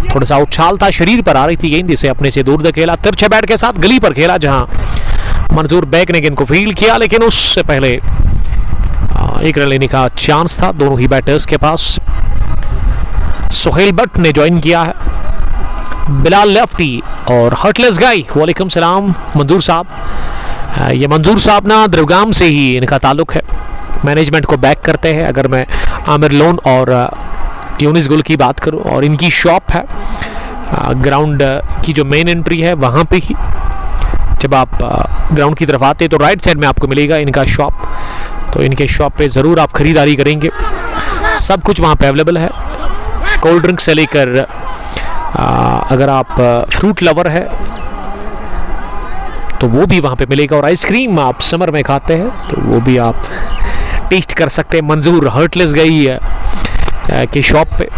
थोड़ा सा उछाल था, शरीर पर आ रही थी गेंद, इसे अपने से दूर धकेला। तिरछे बैट के साथ गली पर खेला, जहां मंजूर बैक ने गेंद को फील्ड किया, लेकिन उससे पहले एक रन लेने का चांस था दोनों ही बैटर्स के पास। सुहेल भट्ट ने ज्वाइन किया है, बिलाल लेफ्टी और हर्टलेस गाय। वालेकुम सलाम मंजूर साहब। ये मंजूर साहब ना द्रवगाम से ही इनका ताल्लुक है, मैनेजमेंट को बैक करते हैं। अगर मैं आमिर लोन और यूनिस गुल की बात करूं, और इनकी शॉप है ग्राउंड की जो मेन एंट्री है वहाँ पे ही, जब आप ग्राउंड की तरफ आते हैं तो राइट साइड में आपको मिलेगा इनका शॉप। तो इनके शॉप पे ज़रूर आप ख़रीदारी करेंगे, सब कुछ वहाँ पे अवेलेबल है, कोल्ड ड्रिंक से लेकर अगर आप फ्रूट लवर है तो वो भी वहाँ पे मिलेगा, और आइसक्रीम आप समर में खाते हैं तो वो भी आप टेस्ट कर सकते हैं। मंजूर हर्टलेस गई के शॉप पे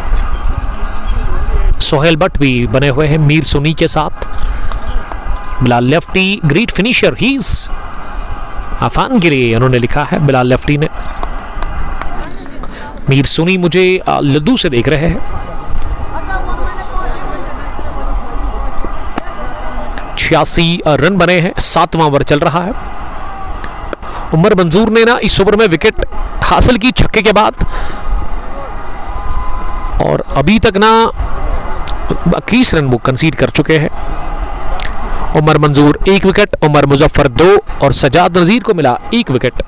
सोहेल भट्ट भी बने हुए हैं मीर सुनी के साथ। Bilal lefty great finisher he is Afan के लिए उन्होंने लिखा है बिलाल लेफ्टी ने। मीर सुनी मुझे लद्दू से देख रहे हैं। 86 रन बने हैं, 7वां ओवर चल रहा है। उमर मंजूर ने ना इस ओवर में विकेट हासिल की छक्के के बाद, और अभी तक ना 21 रन वो कंसीड कर चुके हैं। उमर मंजूर 1 विकेट, उमर मुजफ्फर 2 और सजाद नजीर को मिला 1 विकेट।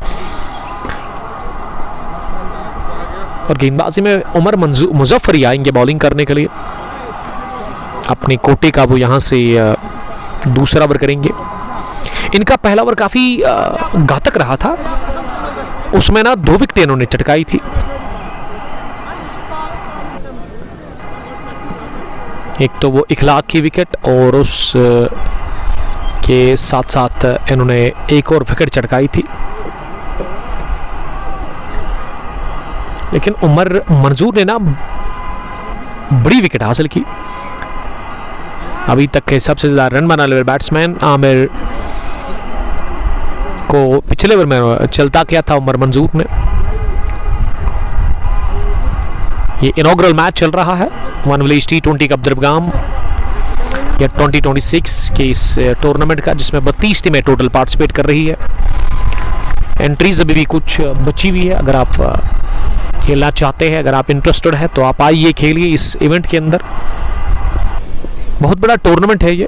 और गेंदबाजी में उमर मुजफ्फर ही आएंगे बॉलिंग करने के लिए, अपने कोटे का वो यहां से दूसरा ओवर करेंगे। इनका पहला ओवर काफी घातक रहा था, उसमें ना 2 विकेटें इन्होंने चटकाई थी। एक तो वो इखलाक की विकेट, और उस के साथ साथ इन्होंने एक और विकेट चटकाई थी। लेकिन उमर मंजूर ने ना बड़ी विकेट हासिल की। अभी तक के सबसे ज़्यादा रन बनाने वाले बैट्समैन आमिर को पिछले ओवर में चलता किया था उमर मंजूर ने। ये इनॉग्रल मैच चल रहा है वन विलेज T20 कप द्रवगाम या 2026 के इस टूर्नामेंट का, जिसमें 32 टीमें टोटल पार्टिसिपेट कर रही है। एंट्रीज अभी भी कुछ बची हुई है, अगर आप खेलना चाहते हैं, अगर आप इंटरेस्टेड है तो आप आइए खेलिए इस इवेंट के अंदर। बहुत बड़ा टूर्नामेंट है ये।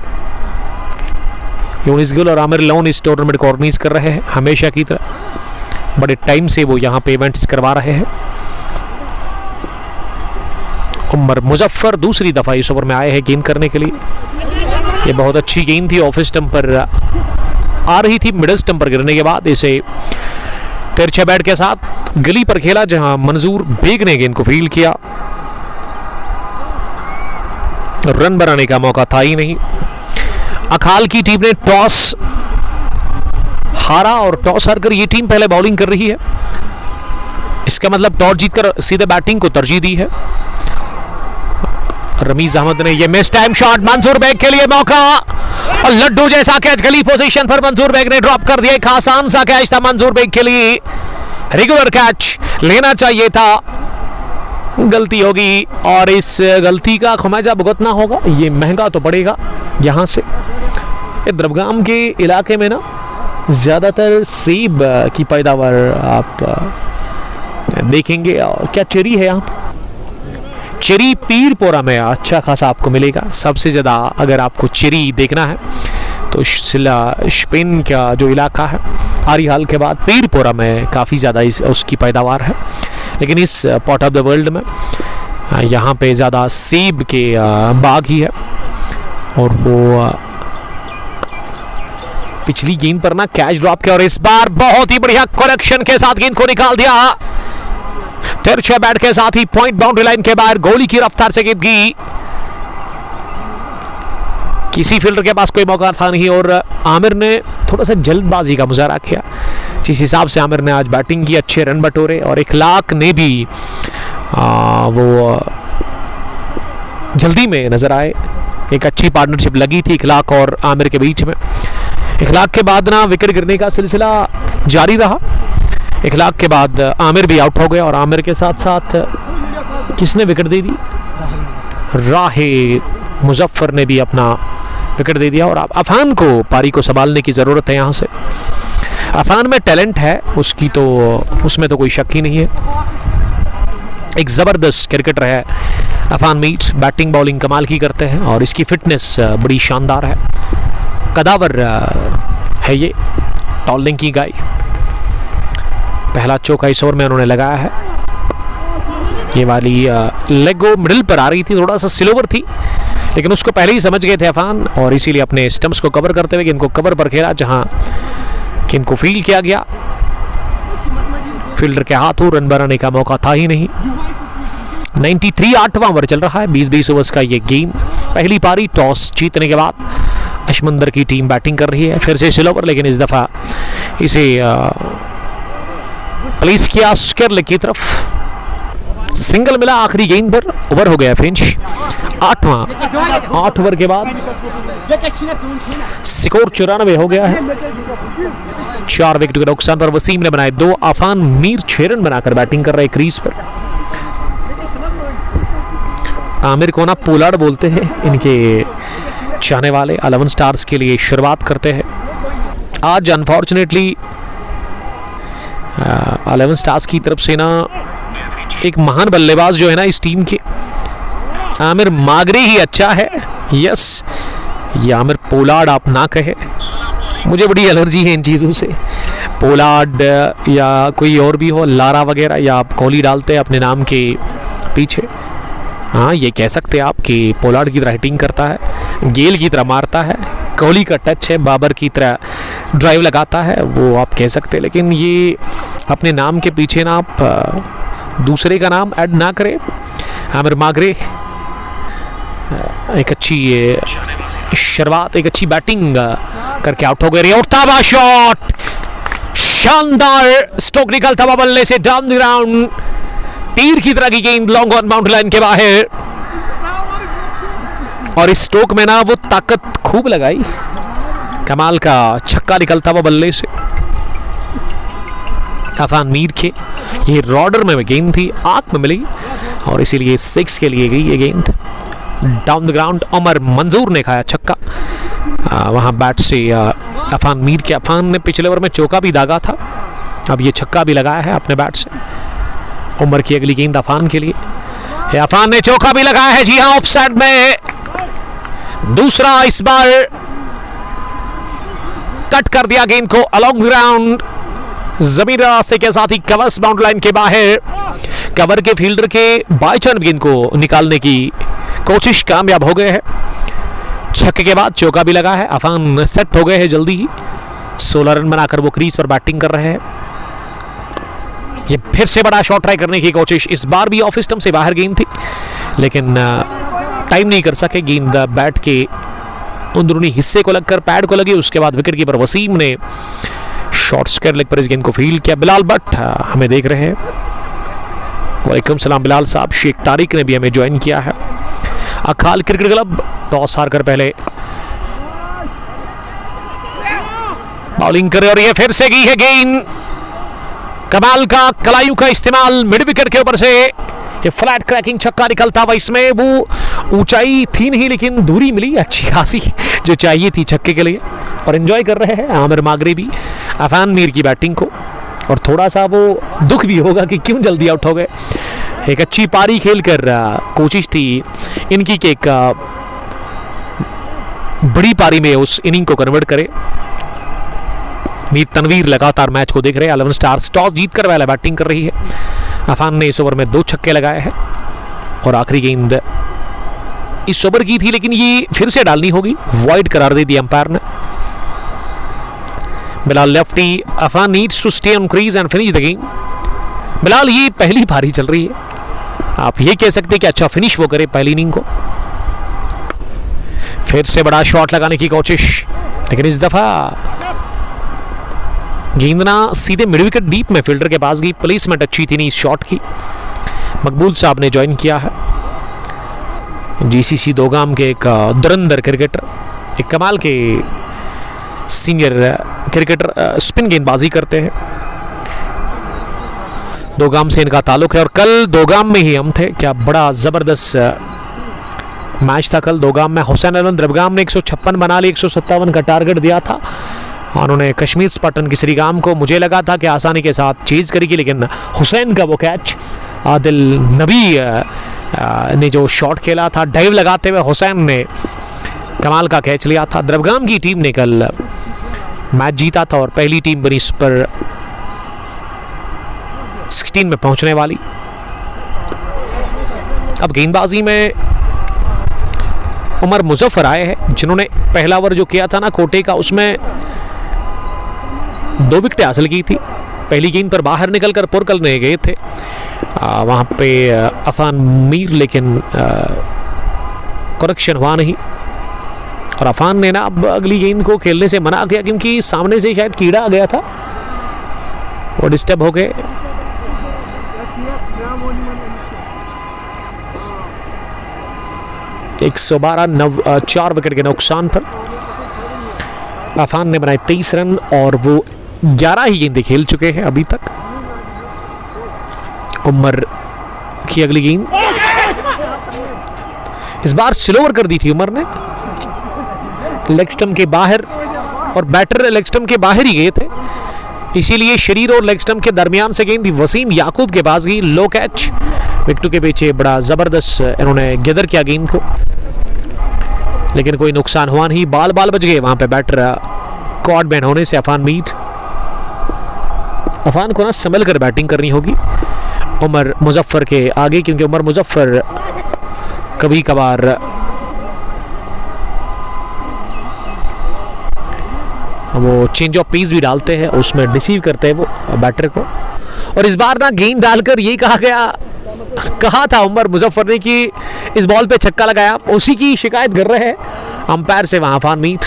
यूनिस गिल और आमिर लोन इस टूर्नामेंट को ऑर्गेनाइज कर रहे हैं हमेशा की तरह, बड़े टाइम से वो यहाँ पे इवेंट्स करवा रहे हैं। उमर मुजफ्फर दूसरी दफा इस ओवर में आए हैं गेंद करने के लिए। ये बहुत अच्छी गेंद थी, ऑफ स्टंप पर आ रही थी, मिडल स्टंप पर गिरने के बाद इसे तिरछे बैट के साथ गली पर खेला, जहां मंजूर बेग ने गेंद को फील्ड किया। रन बनाने का मौका था ही नहीं। अखाल की टीम ने टॉस हारा, और टॉस हारकर ये टीम पहले बॉलिंग कर रही है। इसका मतलब टॉस जीतकर सीधे बैटिंग को तरजीह दी है। रमीज अहमद ने ये मिस टाइम शॉट, मंजूर बेग के लिए मौका, और लड्डू जैसा कैच गली पोजीशन पर मंजूर बेग ने ड्रॉप कर दिया। एक आसान सा कैच था मंजूर बेग के लिए, रेगुलर कैच लेना चाहिए था, गलती होगी और इस गलती का खमियाजा भुगतना होगा। ये महंगा तो पड़ेगा यहाँ से। द्रवगाम के इलाके में ना ज़्यादातर सेब की पैदावार आप देखेंगे। क्या चेरी है यहाँ पर? चेरी पीरपोरा में अच्छा खासा आपको मिलेगा। सबसे ज़्यादा अगर आपको चेरी देखना है तो स्पेन का जो इलाका है आरिहाल के बाद पीरपोरा में काफ़ी ज़्यादा उसकी पैदावार है। लेकिन इस पार्ट ऑफ द वर्ल्ड में यहाँ पे ज़्यादा सेब के बाग ही है। और वो पिछली गेंद पर ना कैच ड्रॉप किया, और इस बार बहुत ही बढ़िया करेक्शन के साथ गेंद को निकाल दिया। तिरछे बैट के साथ ही पॉइंट बाउंड्री लाइन के बाहर गोली की रफ्तार से गेंद गई। किसी फील्डर के पास कोई मौका था नहीं, और आमिर ने थोड़ा सा जल्दबाजी का मुजाहरा किया। जिस हिसाब से आमिर ने आज बैटिंग की, अच्छे रन बटोरे, और इखलाक ने भी वो जल्दी में नजर आए। एक अच्छी पार्टनरशिप लगी थी इखलाक और आमिर के बीच में। इखलाक के बाद ना विकेट गिरने का सिलसिला जारी रहा। इखलाक के बाद आमिर भी आउट हो गया, और आमिर के साथ साथ किसने विकेट दे दी? राहे मुजफ्फर ने भी अपना विकेट दे दिया। और अफान को पारी को संभालने की ज़रूरत है यहाँ से। अफान में टैलेंट है उसकी, तो उसमें तो कोई शक ही नहीं है। एक ज़बरदस्त क्रिकेटर है अफान मीट, बैटिंग बॉलिंग कमाल की करते हैं, और इसकी फिटनेस बड़ी शानदार है। कदावर है ये टॉल्डिंग की गाय। पहला चौका इस ओवर में उन्होंने लगाया है। ये वाली लेग गो मिडिल पर आ रही थी, थोड़ा सा स्लोवर थी, लेकिन उसको पहले ही समझ गए थे अफान और इसीलिए अपने स्टंप्स को कवर करते हुए इनको कवर पर खेला, जहां कि इनको फील्ड किया गया। फील्डर के हाथों रन बनाने का मौका था ही नहीं। 93 8वां ओवर चल रहा है, 20-20 ओवर्स का ये गेम। पहली पारी टॉस जीतने के बाद अशमंदर की टीम बैटिंग कर रही है। फिर से स्लोवर, लेकिन इस दफा इसे प्लेस किया स्क्वायर लेग की तरफ। सिंगल मिला आखिरी गेंद पर, ओवर हो गया फिनिश। 8 ओवर के बाद स्कोर 94 हो गया है। 4 विकेट के नुकसान पर वसीम ने बनाए 2। अफान मीर 6 रन बनाकर बैटिंग कर रहे क्रीज पर। आमिर को ना पोलार्ड बोलते हैं इनके चाहने वाले। 11 स्टार्स के लिए शुरुआत करते हैं। आज अनफॉर्चुनेटली 11 स्टार्स की तरफ से ना एक महान बल्लेबाज जो है ना इस टीम के, आमिर मागरे ही अच्छा है। यस, ये आमिर पोलार्ड आप ना कहे, मुझे बड़ी एलर्जी है इन चीज़ों से। पोलार्ड या कोई और भी हो, लारा वगैरह, या आप कोहली डालते हैं अपने नाम के पीछे। हाँ, ये कह सकते हैं आप कि पोलार्ड की तरह हिटिंग करता है, गेल की तरह मारता है, कोहली का टच है, बाबर की तरह ड्राइव लगाता है, वो आप कह सकते हैं। लेकिन ये अपने नाम के पीछे ना आप दूसरे का नाम ऐड ना करें। आमिर मागरे एक अच्छी शुरुआत, एक अच्छी बैटिंग करके आउट हो गए। और ताबा शॉट, शानदार स्ट्रोक निकलता हुआ बल्ले से डाउन द ग्राउंड, तीर की तरह की गेंद लॉन्ग ऑन बाउंड्री लाइन के बाहर। और इस स्ट्रोक में ना वो ताकत खूब लगाई, कमाल का छक्का निकलता हुआ बल्ले से। अफान मीर के ये रॉडर में गेंद थी, आंख में मिली और इसीलिए 6 के लिए गई ये गेंद डाउन द ग्राउंड। उमर मंजूर ने खाया छक्का वहां बैट से अफान मीर के। अफान ने पिछले ओवर में चौका भी दागा था, अब ये छक्का भी लगाया है अपने बैट से। उमर की अगली गेंद अफान के लिए। अफान ने चौका भी लगाया है, जी हाँ, ऑफ साइड में दूसरा। इस बार कट कर दिया गेंद को अलोंग ग्राउंड, जमीन रास्ते के साथ ही कवर्स बाउंड्री लाइन के बाहर। कवर के फील्डर के बाई चांस गेंद को निकालने की कोशिश कामयाब हो गए हैं। छक्के के बाद चौका भी लगा है। अफान सेट हो गए हैं जल्दी ही, 16 रन बनाकर वो क्रीज पर बैटिंग कर रहे हैं। ये फिर से बड़ा शॉट ट्राई करने की कोशिश, इस बार भी ऑफ स्टंप से बाहर गेंद थी, लेकिन टाइम नहीं कर सके। गेंद बैट के अंदरूनी हिस्से को लगकर पैड को लगी, उसके बाद विकेट कीपर वसीम ने शॉर्ट स्क्वायर लेग पर इस गेंद को फील्ड किया। बिलाल भट्ट हमें देख रहे हैं। वालेकुम सलाम बिलाल साहब। शेख तारिक ने भी हमें ज्वाइन किया है। अखाल क्रिकेट क्लब टॉस हारकर पहले बॉलिंग करे और ये फिर से गई है गेंद। कमाल का कलायू का इस्तेमाल मिड विकेट के ऊपर से, ये फ्लैट क्रैकिंग छक्का निकलता हुआ। इसमें वो ऊंचाई थी नहीं, लेकिन दूरी मिली अच्छी खासी जो चाहिए थी छक्के के लिए। और एंजॉय कर रहे हैं आमिर मागरे भी अफान मीर की बैटिंग को। और थोड़ा सा वो दुख भी होगा कि क्यों जल्दी आउट हो गए। एक अच्छी पारी खेलकर कोशिश थी इनकी कि एक बड़ी पारी में उस इनिंग को कन्वर्ट करे। मीर तनवीर लगातार मैच को देख रहे हैं। 11 स्टार्स टॉस जीतकर पहले बैटिंग कर रही है। अफान ने इस ओवर में 2 छक्के लगाए हैं और आखिरी गेंद इस ओवर की थी, लेकिन ये फिर से डालनी होगी, वॉइड करार दे दिया अंपायर ने। Bilal lefty, Afan needs to stay on crease and finish the game. Bilal ये पहली पारी चल रही है, आप ये कह सकते हैं कि अच्छा फिनिश वो करे पहली इनिंग को। फिर से बड़ा शॉट लगाने की कोशिश, लेकिन इस दफा गेंद ना सीधे मिड विकेट डीप में फील्डर के पास गई। प्लेसमेंट अच्छी थी नहीं इस शॉट की। मकबूल साहब ने ज्वाइन किया है, जीसीसी दोगाम के एक धुरंधर क्रिकेटर, एक कमाल के सीनियर क्रिकेटर, स्पिन गेंदबाजी करते हैं। दोगाम से इनका ताल्लुक है और कल दोगाम में ही हम थे। क्या बड़ा जबरदस्त मैच था कल दोगाम में। हुसैन अहमद द्रबगाम ने 156 बना ली, 157 का टारगेट दिया था। उन्होंने कश्मीर स्पार्टन की श्रीगाम को, मुझे लगा था कि आसानी के साथ चीज करेगी, लेकिन हुसैन का वो कैच, आदिल नबी ने जो शॉट खेला था डाइव लगाते हुए, हुसैन ने कमाल का कैच लिया था। द्रबगाम की टीम ने कल मैच जीता था और पहली टीम बनी सुपर 16 में पहुंचने वाली। अब गेंदबाजी में उमर मुजफ्फर आए हैं, जिन्होंने पहला ओवर जो किया था ना कोटे का, उसमें 2 विकेटें हासिल की थी। पहली गेंद पर बाहर निकलकर पुर करने गए थे वहां पे अफान मीर, लेकिन करेक्शन हुआ नहीं और अफान ने ना अब अगली गेंद को खेलने से मना किया, क्योंकि सामने से शायद कीड़ा आ गया था, वो डिस्टर्ब हो गए। 112 4 विकेट के नुकसान पर अफान ने बनाए 23 रन और वो 11 ही गेंदें खेल चुके हैं अभी तक। उमर की अगली गेंद इस बार स्लोवर कर दी थी उमर ने, लेग स्टंप के बाहर, और बैटर लेग स्टंप के बाहर ही गए थे, इसीलिए शरीर और लेग स्टंप के दरमियान से गेंद वसीम याकूब के पास गई, लो कैच। विकेटों के पीछे बड़ा जबरदस्त इन्होंने गैदर किया गेंद को, लेकिन कोई नुकसान हुआ नहीं। बाल बच गए वहां पे बैटर कॉड बैन होने से अफान मीर। अफान को ना संभल कर बैटिंग करनी होगी उमर मुजफ्फर के आगे, क्योंकि उमर मुजफ्फर कभी कभार वो चेंज ऑफ पेस भी डालते हैं, उसमें डिसीव करते हैं वो बैटर को। और इस बार ना गेंद डालकर यही कहा था उमर मुजफ्फर ने कि इस बॉल पे छक्का लगाया, उसी की शिकायत कर रहे हैं अंपायर से वहां अफान मीर।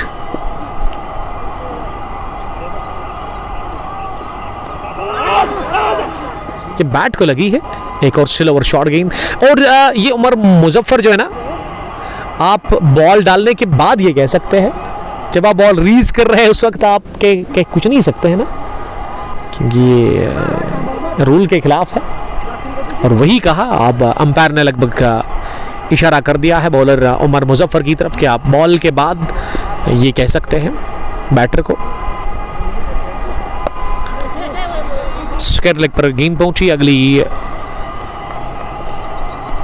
ये बैट को लगी है एक और स्लो ओवर शॉर्ट गेंद। और ये उमर मुजफ्फर जो है ना, आप बॉल डालने के बाद ये कह सकते हैं, जब आप बॉल रीज कर रहे हैं उस वक्त आप के कुछ नहीं सकते हैं ना, क्योंकि ये रूल के खिलाफ है। और वही कहा, अब अंपायर ने लगभग इशारा कर दिया है बॉलर उमर मुजफ्फर की तरफ कि आप बॉल के बाद ये कह सकते हैं बैटर को। स्क्वायर लेग पर गेंद पहुंची, अगली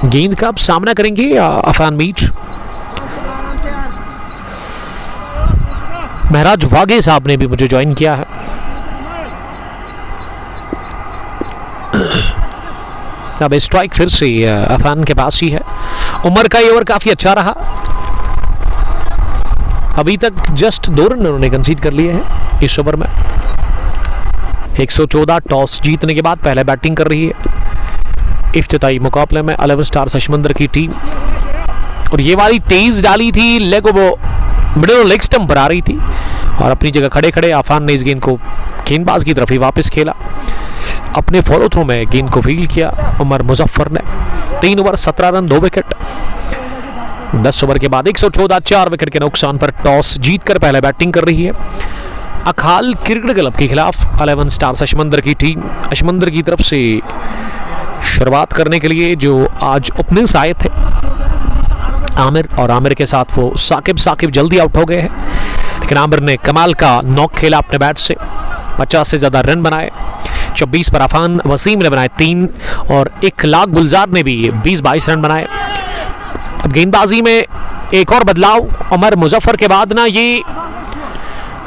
गेंद का अब सामना करेंगे अफान मीर। महराज वागे साहब ने भी मुझे ज्वाइन किया है। अब स्ट्राइक फिर से अफान के पास ही है। उमर का ये ओवर काफी अच्छा रहा, अभी तक जस्ट 2 रन उन्होंने कंसीड कर लिए हैं इस ओवर में। 114 टॉस जीतने के बाद पहले बैटिंग कर रही है इफ्तिताई मुकाबले में 11 स्टार्स अशमंदर की टीम। और ये वाली तेज डाली थी, मिडिल लेग स्टंप पर आ रही थी और अपनी जगह खड़े खड़े अफान ने इस गेंद को गेंदबाज की तरफ ही वापस खेला। अपने फॉलो थ्रू में गेंद को फील्ड किया उमर मुजफ्फर ने। 3 ओवर 17 रन 2 विकेट। 10 ओवर के बाद 114 4 विकेट के नुकसान पर टॉस जीतकर पहले बैटिंग कर रही है अखाल क्रिकेट क्लब के खिलाफ 11 स्टार्स अशमंदर की टीम। अशमंदर की तरफ से शुरुआत करने के लिए जो आज ओपनर्स आए थे आमिर, और आमिर के साथ वो साकिब जल्दी आउट हो गए हैं, लेकिन आमिर ने कमाल का नॉक खेला अपने बैट से, 50 से ज़्यादा रन बनाए। 24 पर अफान वसीम ने बनाए 3 और इखलाक गुलजार ने भी 20-22 रन बनाए। अब गेंदबाजी में एक और बदलाव, उमर मुजफ्फर के बाद ना ये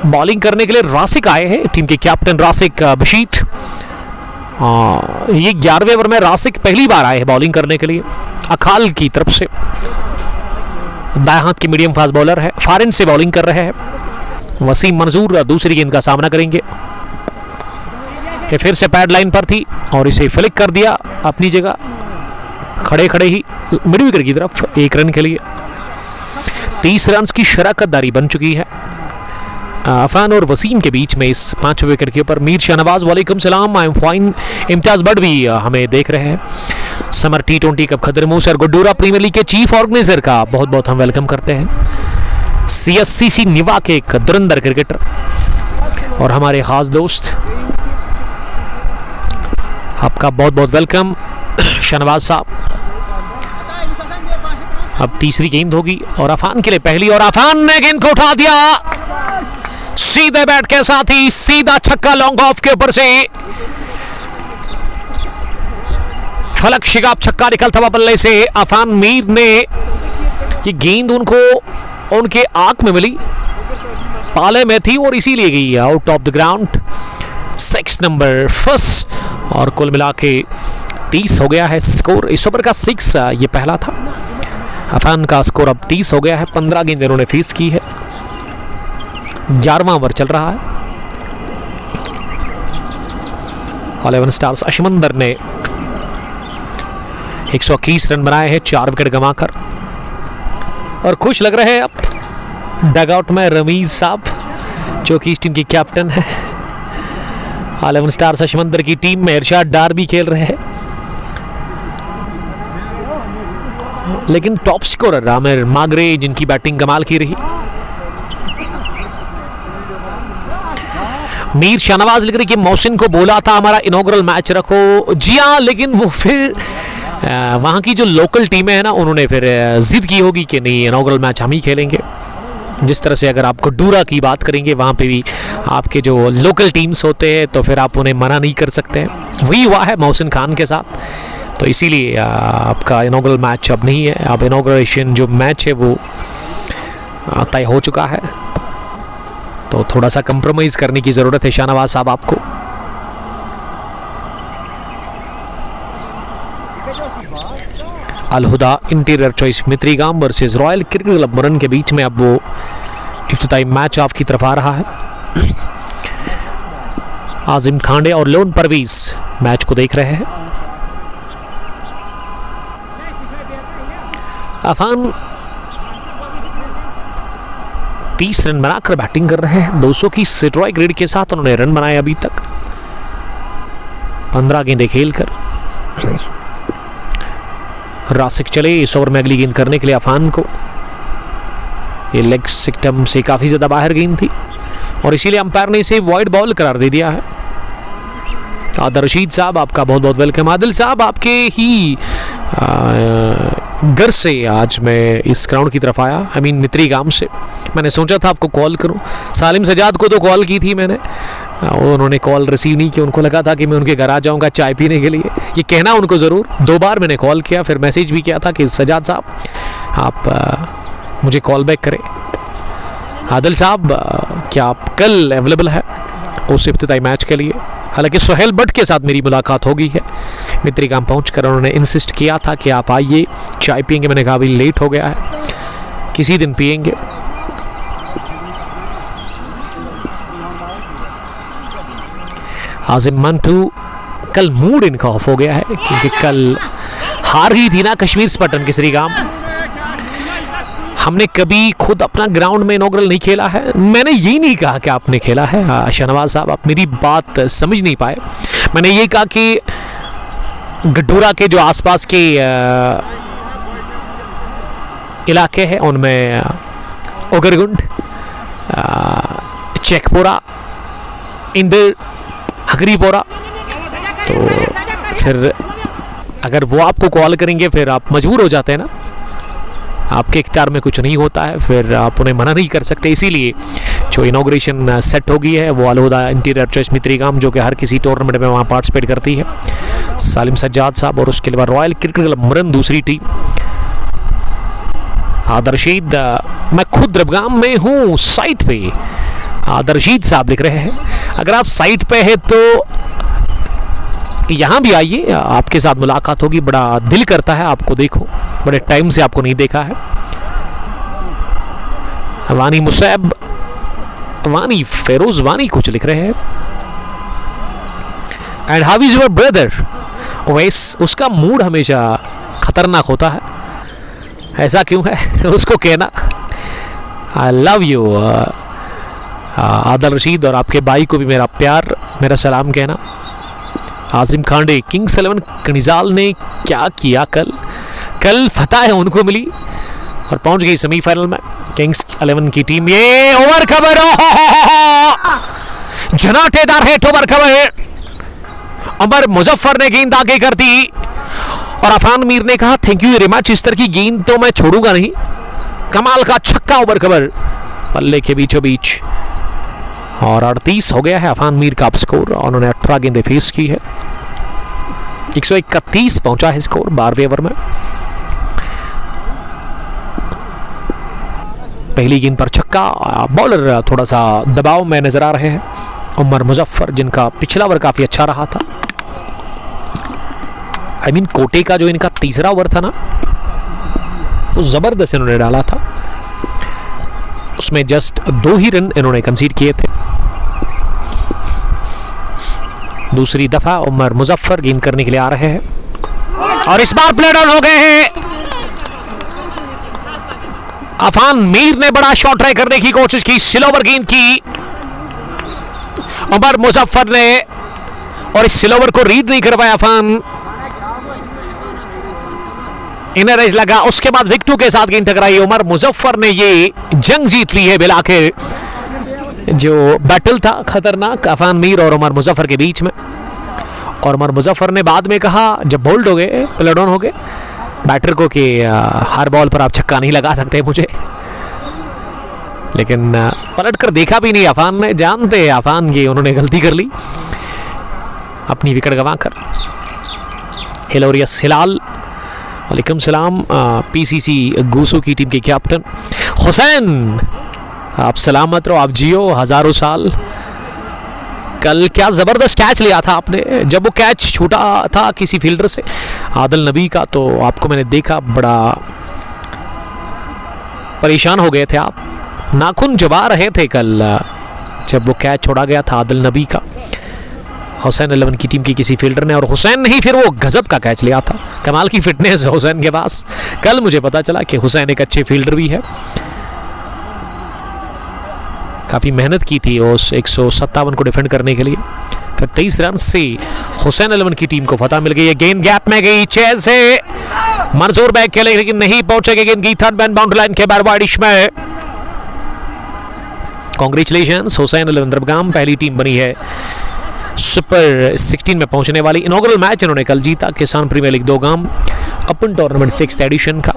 बॉलिंग करने के लिए रासिक आए हैं, टीम के कैप्टन रासिक बशीर। ये 11वें ओवर में रासिक पहली बार आए हैं बॉलिंग करने के लिए अखाल की तरफ से। दाएं हाथ की मीडियम फास्ट बॉलर है, फारिन से बॉलिंग कर रहे हैं। वसीम मंजूर दूसरी गेंद का सामना करेंगे। ये फिर से पैड लाइन पर थी और इसे फ्लिक कर दिया अपनी जगह खड़े खड़े ही मिड विकेट की तरफ 1 रन के लिए। 30 रन की शराकतदारी बन चुकी है अफान और वसीम के बीच में इस 5वें विकेट के ऊपर। मीर शाहनवाज वालेकुम सलाम, I am fine. Imtiyaz Bhat भी हमें देख रहे हैं। Summer T20 cup Khatarmu sir Guddura premier league के चीफ ऑर्गेनाइजर का बहुत बहुत हम वेलकम करते हैं। CSCC निवा के एक धुरंधर क्रिकेटर और हमारे खास दोस्त, आपका बहुत बहुत वेलकम शाहनवाज साहब। अब तीसरी गेंद होगी और अफान के लिए पहली, और अफान ने गेंद को उठा दिया सीधे बैट के साथ ही, सीधा छक्का लॉन्ग ऑफ के ऊपर से। फलक शिगाब छक्का निकलता हुआ बल्ले से अफान मीर ने ये गेंद उनको उनके आंख में मिली पाले में थी और इसीलिए गई out of the ground. 6 number first और कुल मिला के 30 हो गया है स्कोर। इस ओवर का 6 ये पहला था। अफान का स्कोर अब 30 हो गया है। 15 गेंद इन्होंने फेस की है। 11वां ओवर चल रहा है। 11 स्टार्स अशमंदर ने 121 रन बनाए हैं 4 विकेट गंवाकर और खुश लग रहे हैं अब डगआउट में रमीज साहब जो कि इस टीम की कैप्टन है। 11 स्टार्स अशमंदर की टीम में इरशाद डार भी खेल रहे हैं, लेकिन टॉप स्कोरर आमिर मागरे जिनकी बैटिंग कमाल की रही। मीर शाहनवाज लिख रही कि मोहसिन को बोला था हमारा इनॉग्रल मैच रखो। जी हाँ, लेकिन वो फिर वहाँ की जो लोकल टीमें हैं ना उन्होंने फिर जिद की होगी कि नहीं इनॉग्रल मैच हम ही खेलेंगे। जिस तरह से अगर आपको डूरा की बात करेंगे वहाँ पे भी आपके जो लोकल टीम्स होते हैं तो फिर आप उन्हें मना नहीं कर सकते हैं। वही हुआ है मोहसिन खान के साथ, तो इसीलिए आपका इनॉग्रल मैच अब नहीं है। अब इनॉग्रेशन जो मैच है वो तय हो चुका है, तो थोड़ा सा कंप्रोमाइज़ करने की ज़रूरत है शाहनवाज साहब आपको। Alhuda interior choice Mitrigam versus royal cricket club Muran के बीच में अब वो इफ्तिताई मैच आपकी तरफ आ रहा है। आजिम खांडे और लोन परवीज मैच को देख रहे हैं। अफान 30 रन बनाकर बैटिंग कर रहे हैं। 200 की स्ट्राइक रेट के साथ उन्होंने रन बनाए अभी तक 15 गेंदें खेलकर। रासिक चले इस ओवर में अगली गेंद करने के लिए अफान को। ये लेग सिस्टम से काफ़ी ज़्यादा बाहर गेंद थी और इसीलिए अंपायर ने इसे वाइड बॉल करार दे दिया है। आदिल रशीद साहब आपका बहुत बहुत वेलकम। आदिल साहब आपके ही घर से आज मैं इस ग्राउंड की तरफ आया, आई मीन मित्रीगाम से। मैंने सोचा था आपको कॉल करूं। सालिम सजाद को तो कॉल की थी मैंने, उन्होंने कॉल रिसीव नहीं की। उनको लगा था कि मैं उनके घर आ जाऊंगा चाय पीने के लिए। ये कहना उनको ज़रूर। 2 बार मैंने कॉल किया, फिर मैसेज भी किया था कि सजाद साहब आप मुझे कॉल बैक करें। आदिल साहब क्या आप कल अवेलेबल है उस इफ्तिताई मैच के लिए? हालांकि सोहेल भट्ट के साथ मेरी मुलाकात हो गई है। मित्रीगाम पहुंचकर उन्होंने इंसिस्ट किया था कि आप आइए चाय पियेंगे। मैंने कहा अभी लेट हो गया है, किसी दिन पियेंगे। आजिम मंटू कल मूड इनका ऑफ हो गया है क्योंकि कल हार ही थी ना कश्मीर स्पार्टन की श्रीगाम। हमने कभी खुद अपना ग्राउंड में इनॉग्रल नहीं खेला है। मैंने यही नहीं कहा कि आपने खेला है शाहनवाज साहब, आप मेरी बात समझ नहीं पाए। मैंने ये कहा कि गड्ढूरा के जो आसपास के इलाके हैं उनमें ओगरगुंड, चेकपोरा, इंदर, हकरीपोरा, तो फिर अगर वो आपको कॉल करेंगे फिर आप मजबूर हो जाते हैं ना। आपके इख्तियार में कुछ नहीं होता है, फिर आप उन्हें मना नहीं कर सकते। इसीलिए जो इनॉग्रेशन सेट हो गई है वो अलहुदा इंटीरियर चॉइस मित्रीगाम जो कि हर किसी टूर्नामेंट में वहाँ पार्टिसिपेट करती है। सालिम सज्जाद साहब और उसके अलावा रॉयल क्रिकेट क्लब मुरन दूसरी टीम। आदिल रशीद मैं खुद रबगाम में हूँ साइट पे। आदिल रशीद साहब लिख रहे हैं अगर आप साइट पे हैं तो यहाँ भी आइए, आपके साथ मुलाकात होगी। बड़ा दिल करता है आपको देखो, बड़े टाइम से आपको नहीं देखा है। वानी मुसैब, वानी फेरोज वानी कुछ लिख रहे हैं। And how is your brother? वैस उसका मूड हमेशा खतरनाक होता है। ऐसा क्यों है उसको कहना। I love you Adil Rashid, और आपके भाई को भी मेरा प्यार, मेरा सलाम कहना। आजिम खांडे किंग्स 11 कनिजाल ने क्या किया कल फतह है उनको मिली और पहुंच गई सेमीफाइनल में किंग्स 11 की टीम। ये ओवर खबर जनाटेदार है, ओवर खबर उमर मुजफ्फर ने गेंद आगे कर दी और अफान मीर ने कहा थैंक यू वेरी मच, इस तरह की गेंद तो मैं छोड़ूंगा नहीं। कमाल का छक्का ओवर खबर पल्ले के बीचों बीच और 38 हो गया है अफान मीर का स्कोर। उन्होंने 18 गेंदें फेस की है। 131 पहुंचा है स्कोर 12वें ओवर में। पहली गेंद पर छक्का। बॉलर थोड़ा सा दबाव में नजर आ रहे हैं, उमर मुजफ्फर, जिनका पिछला ओवर काफी अच्छा रहा था। कोटे का जो इनका तीसरा ओवर था ना, वो जबरदस्त इन्होंने डाला था, उसमें जस्ट 2 ही रन इन्होंने कंसीड किए थे। दूसरी दफा उमर मुजफ्फर गेंद करने के लिए आ रहे हैं और इस बार प्ले डाउन हो गए हैं। अफान मीर ने बड़ा शॉट ट्राई करने की कोशिश की, स्लोवर गेंद की उमर मुजफ्फर ने, और इस स्लोवर को रीड नहीं कर पाया अफान। इनर एज लगा, उसके बाद विकेटों के साथ गेंद टकराई। उमर मुजफ्फर ने ये जंग जीत ली है बिला के। जो बैटल था खतरनाक अफान मीर और उमर मुजफ्फर के बीच में, और उमर मुजफ्फर ने बाद में कहा जब बोल्ड हो गए, प्ले डाउन हो गए, बैटर को कि हर बॉल पर आप छक्का नहीं लगा सकते मुझे, लेकिन पलट कर देखा भी नहीं अफान ने। जानते हैं अफान ये उन्होंने गलती कर ली अपनी विकेट गंवाकर। हिलोरियस हिलाल, वालेकुम सलाम। पीसीसी गूसू की टीम के कैप्टन हुसैन, आप सलामत रहो, आप जियो हजारों साल। कल क्या जबरदस्त कैच लिया था आपने, जब वो कैच छूटा था किसी फील्डर से, आदिल नबी का, तो आपको मैंने देखा बड़ा परेशान हो गए थे आप, नाखून चबा रहे थे कल जब वो कैच छोड़ा गया था आदिल नबी का, हुसैन 11 की टीम की किसी फील्डर ने। और हुसैन नहीं, फिर वो गजब का कैच लिया था। कमाल की फिटनेस है हुसैन के पास। कल मुझे पता चला कि हुसैन एक अच्छे फील्डर भी है, काफ़ी मेहनत की थी उस 157 को डिफेंड करने के लिए। फिर 23 रन से हुसैन 11 की टीम को फतह मिल गई है। गेंद गैप में गई, चेयर से मंजूर बैक खेले लेकिन नहीं पहुंचेगी गेंद की थर्ड मैन बाउंड्री लाइन के बारवाडिश में। कांग्रेचुलेशंस, हुसैन 11 दरबगाम पहली टीम बनी है सुपर 16 में पहुंचने वाली। इनॉग्रल मैच इन्होंने कल जीता, Kisan premier league Dogam open tournament 6th edition का,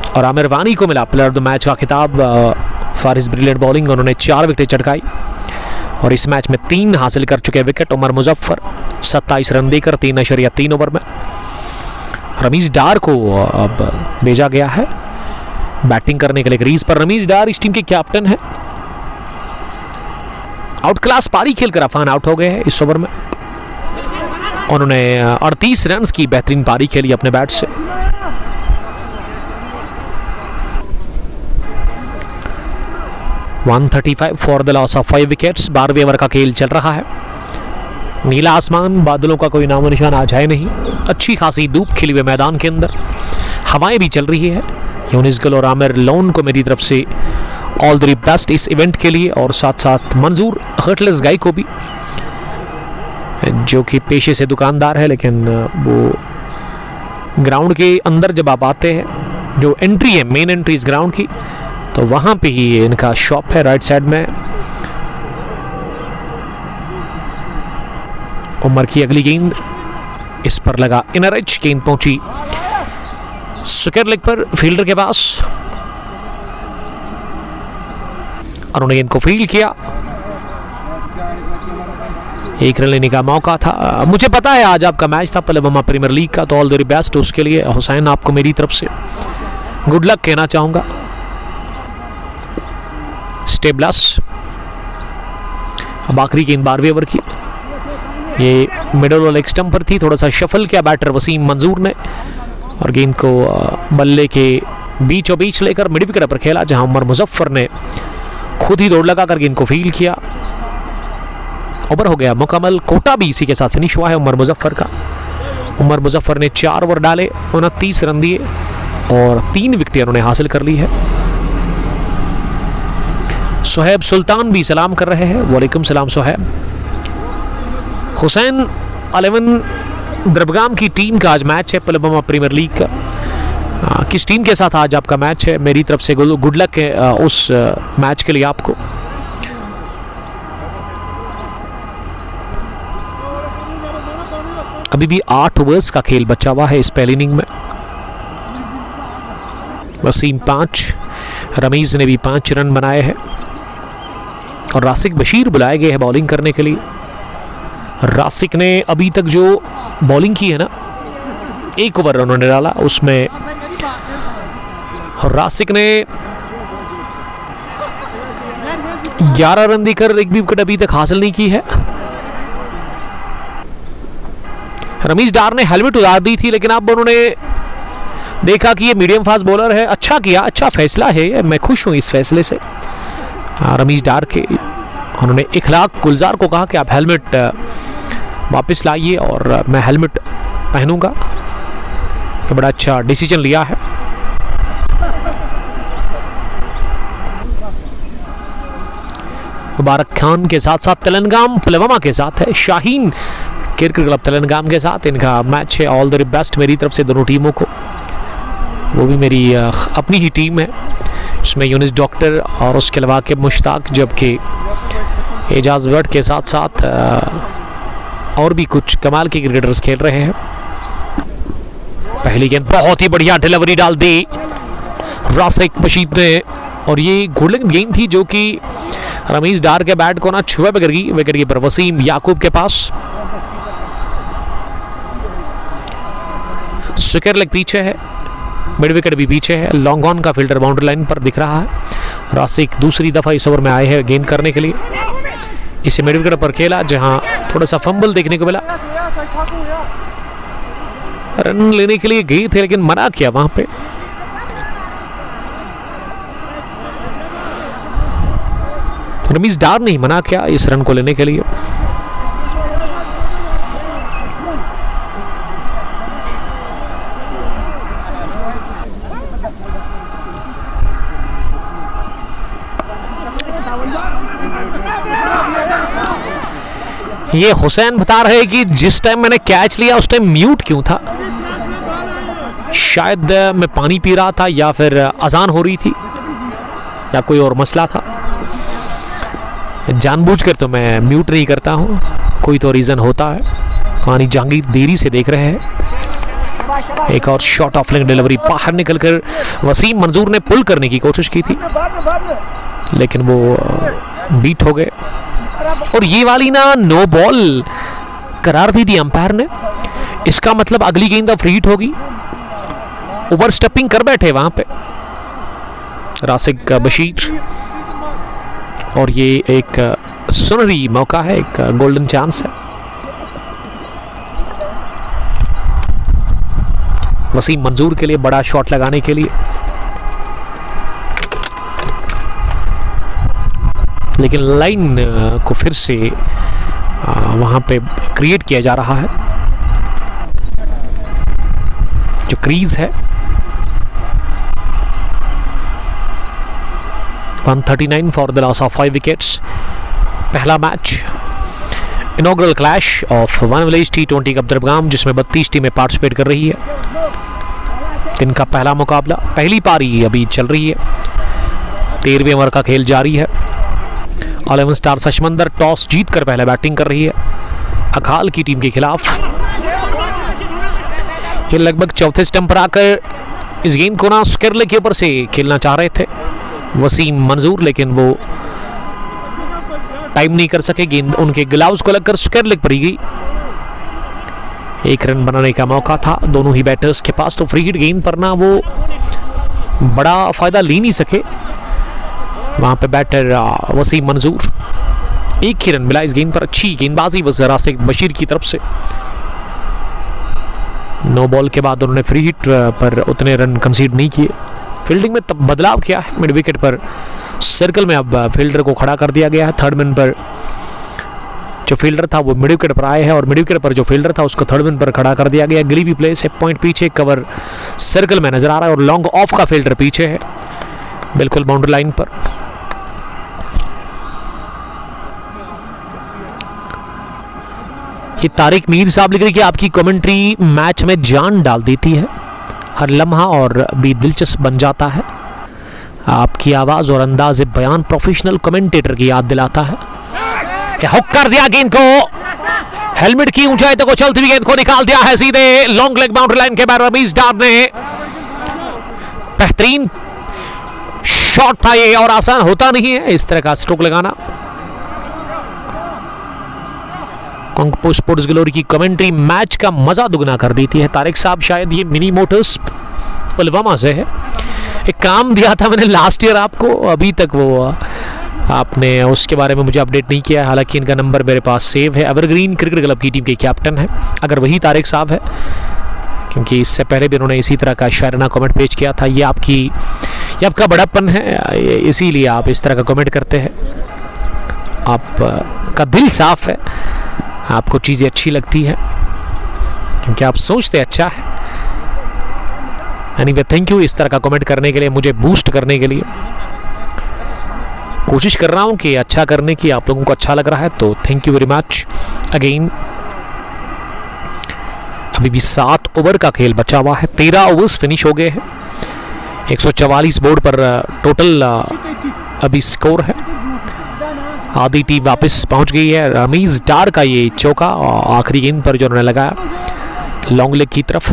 और आमिर वानी को मिला प्लेयर ऑफ द मैच का खिताब फॉर हिज ब्रिलियंट बॉलिंग। उन्होंने 4 विकेट चटकाई और इस मैच में 3 हासिल कर चुके विकेट उमर मुजफ्फर 27 रन देकर 3.3 ओवर में। रमीज डार को अब भेजा गया है बैटिंग करने के लिए क्रीज पर। रमीज डार इस टीम के कैप्टन है। आउट क्लास पारी खेलकर अफान आउट हो गए हैं इस ओवर में। उन्होंने 38 रन की बेहतरीन पारी खेली अपने बैट से। $135 for the loss of 5 wickets. 12वें ओवर का खेल चल रहा है। नीला आसमान, बादलों का कोई नामो निशान आज है नहीं। अच्छी खासी धूप खिली हुए मैदान के अंदर, हवाएं भी चल रही है। यूनिस गिल और आमिर लोन को मेरी तरफ से ऑल द बेस्ट इस इवेंट के लिए, और साथ साथ मंजूर हर्टलेस गाय को भी, जो कि पेशे से दुकानदार है, लेकिन वो ग्राउंड के अंदर जब आप आते हैं, जो एंट्री है मेन एंट्री इस ग्राउंड की, तो वहाँ पे ही इनका शॉप है राइट साइड में। उमर की अगली गेंद, इस पर लगा इनर एज, गेंद पहुंची स्क्वायर लेग पर फील्डर के पास, और उन्होंने गेंद को फील्ड किया। 1 रन लेने का मौका था। मुझे पता है आज आपका मैच था पलेबमा प्रीमियर लीग का, तो ऑल द बेस्ट उसके लिए हुसैन, आपको मेरी तरफ से गुड लक कहना चाहूँगा। स्टेबलस, अब आखिरी गेंद 12वें ओवर की, ये मिडल और लेग स्टंप पर थी। थोड़ा सा शफल किया बैटर वसीम मंजूर ने, और गेंद को बल्ले के बीचों बीच लेकर मिड विकेट पर खेला, जहां उमर मुजफ्फर ने खुद ही दौड़ लगाकर गेंद को फील्ड किया। ओवर हो गया मुकम्मल। कोटा भी इसी के साथ फिनिश हुआ है उमर मुजफ्फर का। उमर मुजफ्फर ने 4 ओवर डाले, 29 रन दिए और 3 विकेटें उन्होंने हासिल कर ली है। सुहैब सुल्तान भी सलाम कर रहे हैं, वालेकुम सलाम सुहैब। हुसैन 11 दरबगाम की टीम का आज मैच है पलेबमा प्रीमियर लीग का। किस टीम के साथ आज आपका मैच है? मेरी तरफ से गुड लक है उस मैच के लिए आपको। अभी भी 8 ओवर्स का खेल बचा हुआ है इस पहली इनिंग में। वसीम 5, रमीज ने भी 5 रन बनाए हैं, और रासिक बशीर बुलाए गए हैं बॉलिंग करने के लिए। रासिक ने अभी तक जो बॉलिंग की है ना, 1 ओवर उन्होंने डाला, उसमें और रासिक ने 11 रन देकर एक भी विकेट अभी तक हासिल नहीं की है। रमीज डार ने हेलमेट उतार दी थी, लेकिन अब उन्होंने देखा कि ये मीडियम फास्ट बॉलर है। अच्छा किया, अच्छा फैसला है, मैं खुश हूं इस फैसले से रमीज डार के। उन्होंने इखलाक गुलजार को कहा कि आप हेलमेट वापस लाइए और मैं हेलमेट पहनूंगा। तो बड़ा अच्छा डिसीजन लिया है। मुबारक खान के साथ साथ तेलंगाम पुलवामा के साथ है शाहीन क्रिकेट क्लब तेलंगाम के साथ। इनका मैच है। ऑल द बेस्ट मेरी तरफ से दोनों टीमों को। वो भी मेरी अपनी ही टीम है, इसमें यूनिस डॉक्टर और उसके अलावा के मुश्ताक, जबकि एजाज वर्ड के साथ साथ और भी कुछ कमाल के क्रिकेटर्स खेल रहे हैं। पहली गेंद बहुत ही बढ़िया डिलीवरी डाल दी रासिक बशीर ने, और ये गोल्डन गेंद थी जो कि रमीज डार के बैट को ना छुआ बगैर गई विकेट कीपर वसीम याकूब के पास। स्विकर लेग पीछे है, मिड विकेट भी पीछे है। लॉन्ग ऑन का फील्डर बाउंड्री लाइन पर दिख रहा है। रासिक दूसरी दफा इस ओवर में आए हैं गेंद करने के लिए। इसे मिड विकेट पर खेला जहां थोड़ा सा फंबल देखने को मिला। रन लेने के लिए गए थे लेकिन मना किया वहां पे। रमीज डार नहीं मना किया इस रन को लेने के लिए। ये हुसैन बता रहे कि जिस टाइम मैंने कैच लिया उस टाइम म्यूट क्यों था। शायद मैं पानी पी रहा था या फिर अजान हो रही थी या कोई और मसला था। जानबूझकर तो मैं म्यूट नहीं करता हूं, कोई तो रीज़न होता है। कहानी जहांगीर देरी से देख रहे हैं। एक और शॉट ऑफ लेग डिलीवरी बाहर निकलकर वसीम मंजूर ने पुल करने की कोशिश की थी, लेकिन वो बीट हो गए। और ये वाली ना नो बॉल करार दी थी अंपायर ने। इसका मतलब अगली गेंद अब फ्री हिट होगी। ओवर स्टेपिंग कर बैठे वहां पे रासिक बशीर, और ये एक सुनहरी मौका है, एक गोल्डन चांस है वसीम मंजूर के लिए बड़ा शॉट लगाने के लिए। लेकिन लाइन को फिर से वहां पे क्रिएट किया जा रहा है। जो क्रीज है 139 for the loss of 5 wickets. पहला match inaugural clash of one village T20 cup Darbagam, जिसमें 32 टीमें पार्टिसिपेट कर रही है। इनका पहला मुकाबला, पहली पारी अभी चल रही है। 13वें ओवर का खेल जारी है। 11 स्टार सशमंदर टॉस जीतकर पहले बैटिंग कर रही है अकाल की टीम के खिलाफ। ये लगभग चौथे स्टंप पर आकर इस गेंद को ना स्किरले के ऊपर से खेलना चाह रहे थे वसीम मंजूर, लेकिन वो टाइम नहीं कर सके। गेंद उनके ग्लव्स को लगकर स्किरले पर ही गई। एक रन बनाने का मौका था दोनों ही बैटर्स के पास, तो फ्री हिट गेंद पर ना वो बड़ा फायदा ले नहीं सके वहां पे बैटर वसीम मंजूर। एक ही रन मिला इस गेंद पर। अच्छी गेंदबाजी बस रासिक बशीर की तरफ से। नो बॉल के बाद उन्होंने फ्री हिट पर उतने रन कंसीड नहीं किए। फील्डिंग में तब बदलाव किया है। मिड विकेट पर सर्कल में अब फील्डर को खड़ा कर दिया गया है। थर्ड मैन पर जो फील्डर था वो मिड विकेट पर आए हैं, और मिड विकेट पर जो फील्डर था उसको थर्ड मैन पर खड़ा कर दिया गया। गिली भी प्लेस है, पॉइंट पीछे कवर सर्कल में नजर आ रहा है, और लॉन्ग ऑफ का फील्डर पीछे है बिल्कुल बाउंड्री लाइन पर। ये तारिक मीर साहब लिख रहे कि आपकी कमेंट्री मैच में जान डाल देती है, हर लम्हा और भी दिलचस्प बन जाता है। आपकी आवाज और अंदाज बयान प्रोफेशनल कमेंटेटर की याद दिलाता है। हुक कर दिया गेंद को, हेलमेट की ऊंचाई तक चलती हुई गेंद को निकाल दिया है सीधे लॉन्ग लेग बाउंड्री लाइन के बाद। रमीज डार ने बेहतरीन शॉट था ये, और आसान होता नहीं है इस तरह का स्ट्रोक लगाना। कंगपो स्पोर्ट्स ग्लोरी की कमेंट्री मैच का मजा दुगना कर देती है। तारिक साहब शायद ये मिनी मोटर्स पुलवामा से है। एक काम दिया था मैंने लास्ट ईयर आपको, अभी तक वो आपने उसके बारे में मुझे अपडेट नहीं किया है। हालांकि इनका नंबर मेरे पास सेव है। एवरग्रीन क्रिकेट क्लब की टीम के कैप्टन है, अगर वही तारिक साहब है, क्योंकि इससे पहले भी उन्होंने इसी तरह का शायराना कमेंट पेश किया था। ये आपका बड़ापन है, इसीलिए आप इस तरह का कमेंट करते हैं। आपका दिल साफ है, आपको चीज़ें अच्छी लगती है क्योंकि आप सोचते अच्छा है। एनीवे, थैंक यू इस तरह का कमेंट करने के लिए, मुझे बूस्ट करने के लिए। कोशिश कर रहा हूँ कि अच्छा करने की, आप लोगों को अच्छा लग रहा है तो thank you very much again. अभी भी 7 ओवर का खेल बचा हुआ है, 13 ओवर्स फिनिश हो गए हैं। 144 बोर्ड पर टोटल अभी स्कोर है। आधी टीम वापस पहुंच गई है। रमीज डार का ये चौका आखिरी गेंद पर जो उन्होंने लगाया लॉन्ग लेग की तरफ,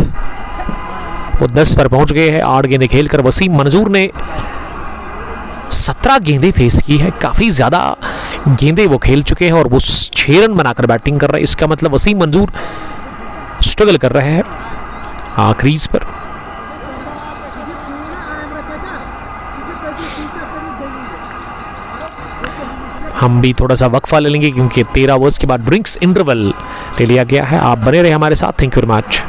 वो 10 पर पहुंच गए हैं। 8 गेंदें खेलकर वसीम मंजूर ने 17 गेंदें फेस की है। काफ़ी ज़्यादा गेंदें वो खेल चुके हैं और वो 6 रन बनाकर बैटिंग कर रहे हैं। इसका मतलब वसीम मंजूर स्ट्रगल कर रहे हैं क्रीज पर। हम भी थोड़ा सा वक्फा ले लेंगे क्योंकि 13 ओवर्स के बाद ड्रिंक्स इंटरवल ले लिया गया है। आप बने रहे हमारे साथ, थैंक यू वेरी मच।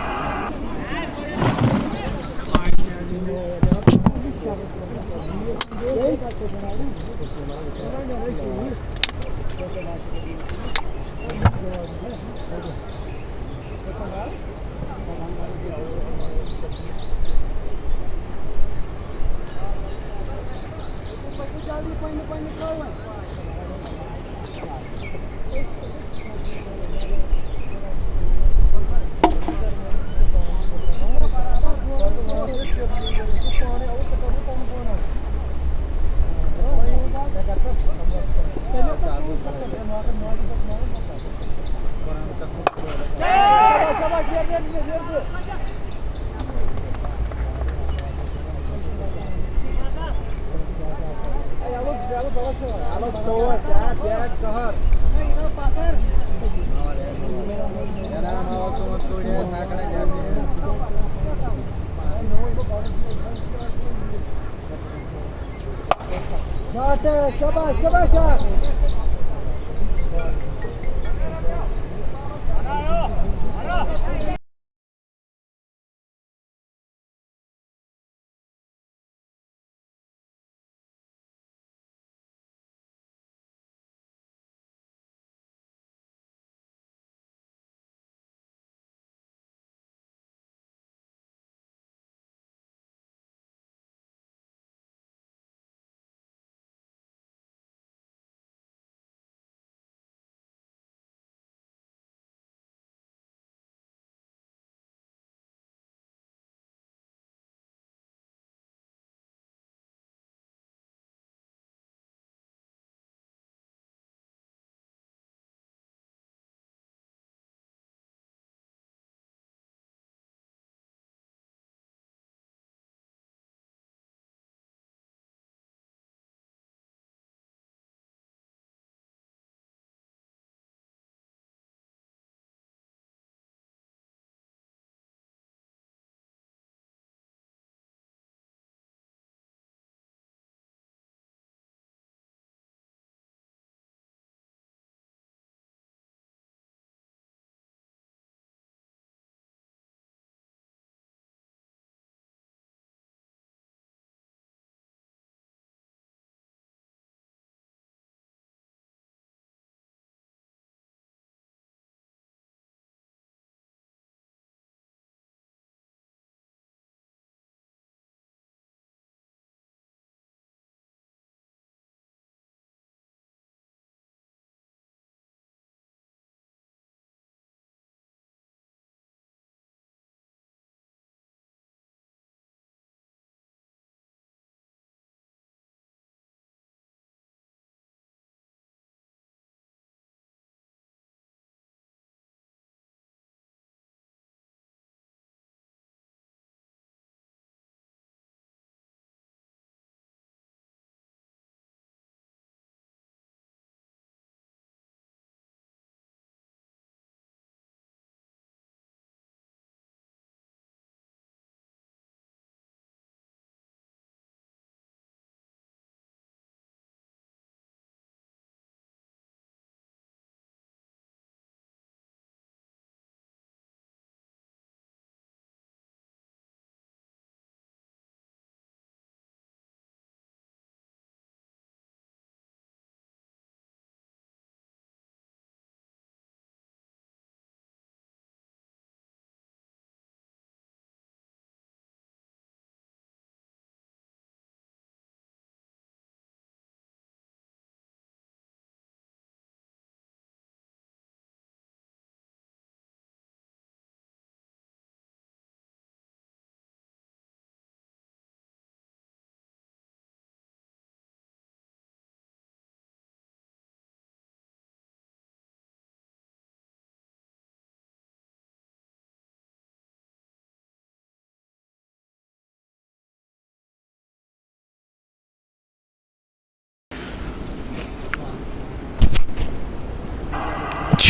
शाबाश शाबाश।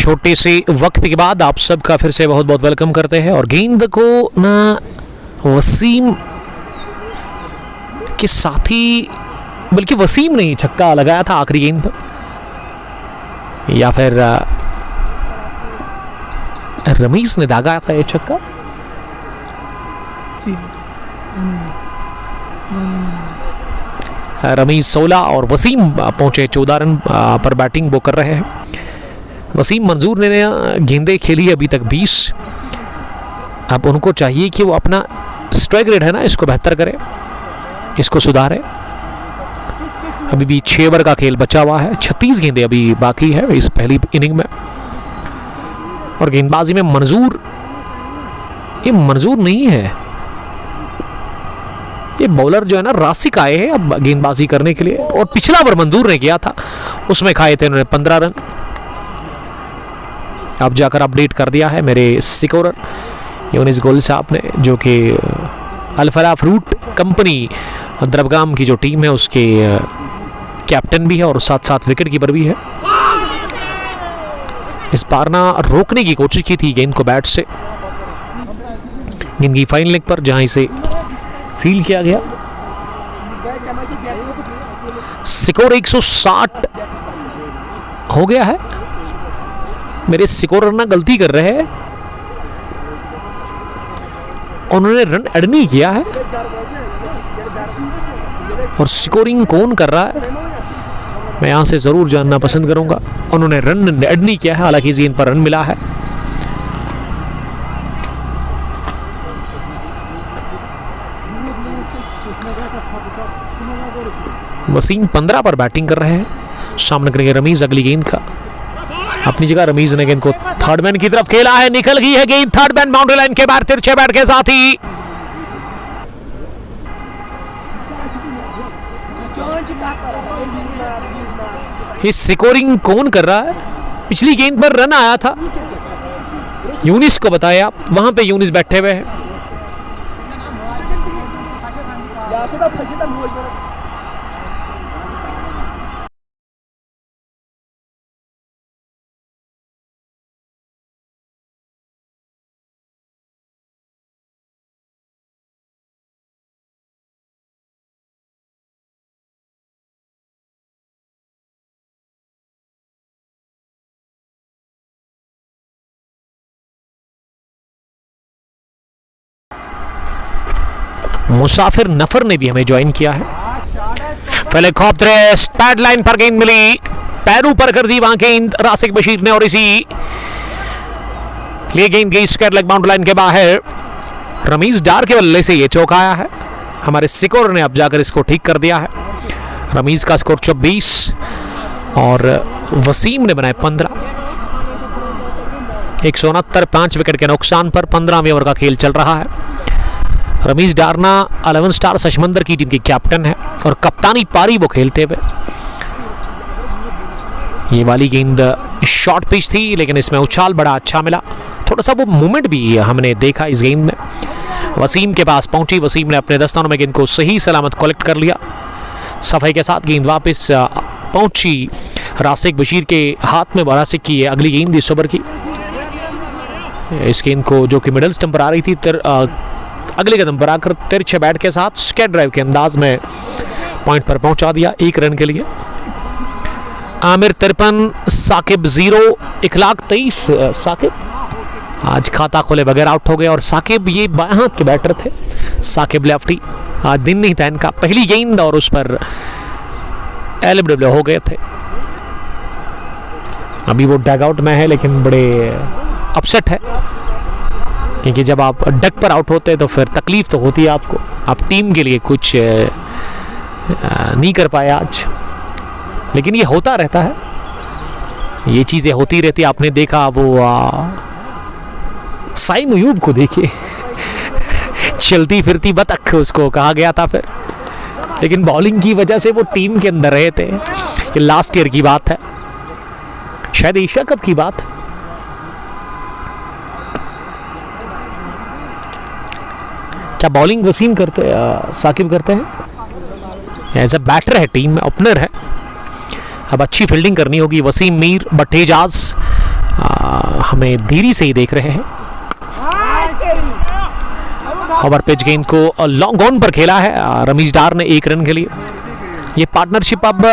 छोटे से वक्त के बाद आप सबका फिर से बहुत बहुत वेलकम करते हैं। और गेंद को ना वसीम के साथी, बल्कि वसीम ने ही छक्का लगाया था आखिरी गेंद पर, या फिर रमीज ने दागा था ये छक्का। रमीज 16 और वसीम पहुंचे 14 रन पर बैटिंग वो कर रहे हैं। वसीम मंजूर ने गेंदें खेली अभी तक 20। अब उनको चाहिए कि वो अपना स्ट्राइक रेट है ना, इसको बेहतर करे, इसको सुधारे। अभी भी 6 ओवर का खेल बचा हुआ है, 36 गेंदें अभी बाकी है इस पहली इनिंग में। और गेंदबाजी में मंजूर, ये मंजूर नहीं है, ये बॉलर जो है ना रासिक आए हैं अब गेंदबाजी करने के लिए। और पिछला ओवर मंजूर ने किया था, उसमें खाए थे उन्होंने 15 रन। अब जाकर अपडेट कर दिया है मेरे स्कोरर यूनिस गोल साहब ने, जो कि अल्फला फ्रूट कंपनी द्रबगाम की जो टीम है उसके कैप्टन भी है और साथ साथ विकेट कीपर भी है। इस बार ना रोकने की कोशिश की थी गेंद को बैट से, गेंद की फाइन लेग पर, जहां इसे फील किया गया। स्कोर 160 हो गया है। मेरे स्कोरर ना गलती कर रहे हैं, उन्होंने रन ऐड नहीं किया है। और स्कोरिंग कौन कर रहा है मैं यहां से जरूर जानना पसंद करूंगा। उन्होंने रन ऐड नहीं किया है, हालांकि इस गेंद पर रन मिला है। वसीम 15 पर बैटिंग कर रहे हैं, सामने करेंगे रमीज अगली गेंद का। अपनी जगह रमीज ने गेंद को थर्ड मैन की तरफ खेला है, निकल गई है गेंद थर्ड मैन बाउंड्री लाइन के बाहर, तिरछे बैट के साथ ही। ये स्कोरिंग कौन कर रहा है? पिछली गेंद पर रन आया था, यूनिस को बताया, वहां पे यूनिस बैठे हुए हैं। मुसाफिर नफर ने भी हमें ज्वाइन किया है। पहले खौफत्रेस पैड लाइन पर गेंद मिली, पैर ऊपर कर दी वहां गेंद रासिक बशीर ने, और इसी लिए गेंद गई स्क्वायर लेग बाउंड्री लाइन के बाहर। रमीज डार के बल्ले से ये चौकाया है, हमारे स्कोर ने अब जाकर इसको ठीक कर दिया है। रमीज का स्कोर 24 और वसीम ने बनाए 15। 169, 5 विकेट के नुकसान पर 15वें ओवर का खेल चल रहा है। रमीज डारना 11 स्टार सशमंदर की टीम के कैप्टन है और कप्तानी पारी वो खेलते हुए। ये वाली गेंद शॉर्ट पिच थी, लेकिन इसमें उछाल बड़ा अच्छा मिला, थोड़ा सा वो मूवमेंट भी हमने देखा इस गेंद में। वसीम के पास पहुंची, वसीम ने अपने दस्तानों में गेंद को सही सलामत कलेक्ट कर लिया, सफाई के साथ गेंद वापस पहुंची रासिक बशीर के हाथ में। रासिक की अगली गेंद इस ओवर की, इस गेंद को जो कि मिडल स्टंप पर आ रही थी, अगले कदम पर आकर तिरछे बैट के साथ स्केट ड्राइव के अंदाज में पॉइंट पर पहुंचा दिया 1 रन के लिए। आमिर 53, साकिब 0, 1,23,000 साकिब आज खाता खोले बगैर आउट हो गए। और साकिब ये बाएं हाथ के बैटर थे, साकिब लेफ्टी, आज दिन नहीं था इनका। पहली गेंद और उस पर एलबीडब्ल्यू हो गए थे। अभी वो डग आउट में है, लेकिन बड़े अपसेट है, क्योंकि जब आप डक पर आउट होते हैं तो फिर तकलीफ तो होती है आपको, आप टीम के लिए कुछ नहीं कर पाए आज। लेकिन ये होता रहता है, ये चीज़ें होती रहती। आपने देखा वो साइम अयूब को देखिए, चलती फिरती बतख उसको कहा गया था फिर, लेकिन बॉलिंग की वजह से वो टीम के अंदर रहे थे। ये लास्ट ईयर की बात है, शायद एशिया कप की बात है। क्या बॉलिंग वसीम करते साकिब करते हैं? एज अ बैटर है, टीम में ओपनर है। अब अच्छी फील्डिंग करनी होगी। वसीम, मीर, बट्टेजाज हमें देरी से ही देख रहे हैं। ओवर पिच गेंद को लॉन्ग ऑन पर खेला है रमीज डार ने 1 रन के लिए। ये पार्टनरशिप अब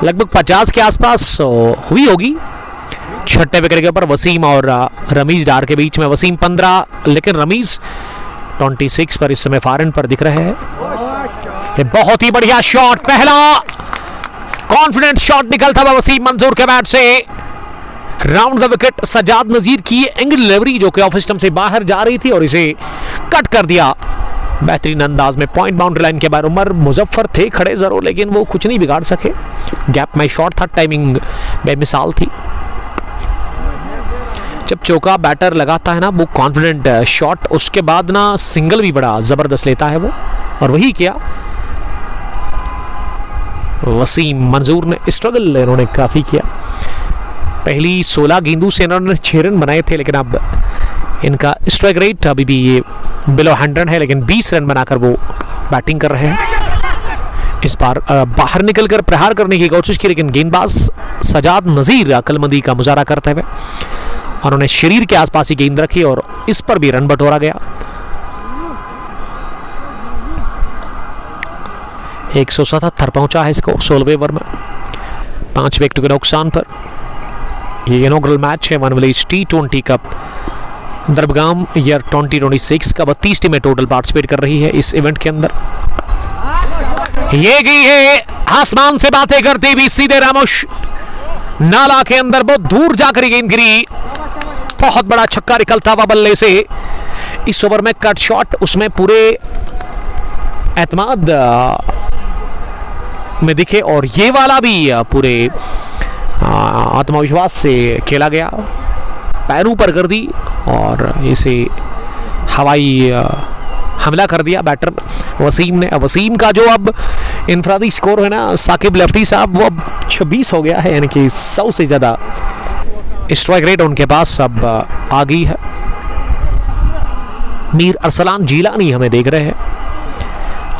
लगभग 50 के आसपास हुई होगी। छठे विकेट के ऊपर वसीम और रमीज डार के बीच में वसीम 15, लेकिन रमीज 26 पर इस समय फॉरन पर दिख रहे हैं। ये बहुत ही बढ़िया शॉट, पहला कॉन्फिडेंट शॉट निकलता हुआ वसीम मंजूर के बैट से राउंड द विकेट। सजाद नजीर की एंगल डिलीवरी जो कि ऑफ स्टंप से बाहर जा रही थी और इसे कट कर दिया बेहतरीन अंदाज में। पॉइंट बाउंड्री लाइन के बाहर उमर मुजफ्फर थे खड़े जरूर, लेकिन वो कुछ नहीं बिगाड़ सके। गैप में शॉट था, टाइमिंग बेमिसाल थी। जब चौका बैटर लगाता है ना वो कॉन्फिडेंट शॉट, उसके बाद ना सिंगल भी बड़ा जबरदस्त लेता है वो, और वही किया वसीम मंजूर ने। स्ट्रगल इन्होंने काफी किया। पहली 16 गेंदों से इन्होंने 6 रन बनाए थे, लेकिन अब इनका स्ट्राइक रेट अभी भी ये बिलो 100 है, लेकिन 20 रन बनाकर वो बैटिंग कर रहे हैं। इस बार बाहर निकलकर प्रहार करने की कोशिश की, लेकिन गेंदबाज सजाद नजीर अक्लमंदी का मुजाहरा करते हुए उन्होंने शरीर के आसपास ही गेंद रखी और इस पर भी रन बटोरा गया। 177 पहुंचा है स्कोर 16वें ओवर में, 5 विकेट के नुकसान पर। ये इनॉग्रल मैच है one village T20 cup Darbagam year 2026 का। 32 टीमें टोटल पार्टिसिपेट कर रही है इस इवेंट के अंदर। ये गई है आसमान से बातें करती हुई सीधे रामोश नाला के अंदर, बहुत दूर जाकर गेंद गिरी। बहुत बड़ा छक्का निकलता हुआ बल्ले से इस ओवर में, कट शॉट, उसमें पूरे एतमाद में दिखे और ये वाला भी पूरे आत्मविश्वास से खेला गया। पैरों पर कर दी और इसे हवाई हमला कर दिया बैटर वसीम ने। वसीम का जो अब इनफरादी स्कोर है ना साकिब लेफ्टी साहब, वो अब 26 हो गया है, यानी कि 100 से ज़्यादा स्ट्राइक रेट उनके पास अब आ गई है। मीर अरसलान जीलानी हमें देख रहे हैं।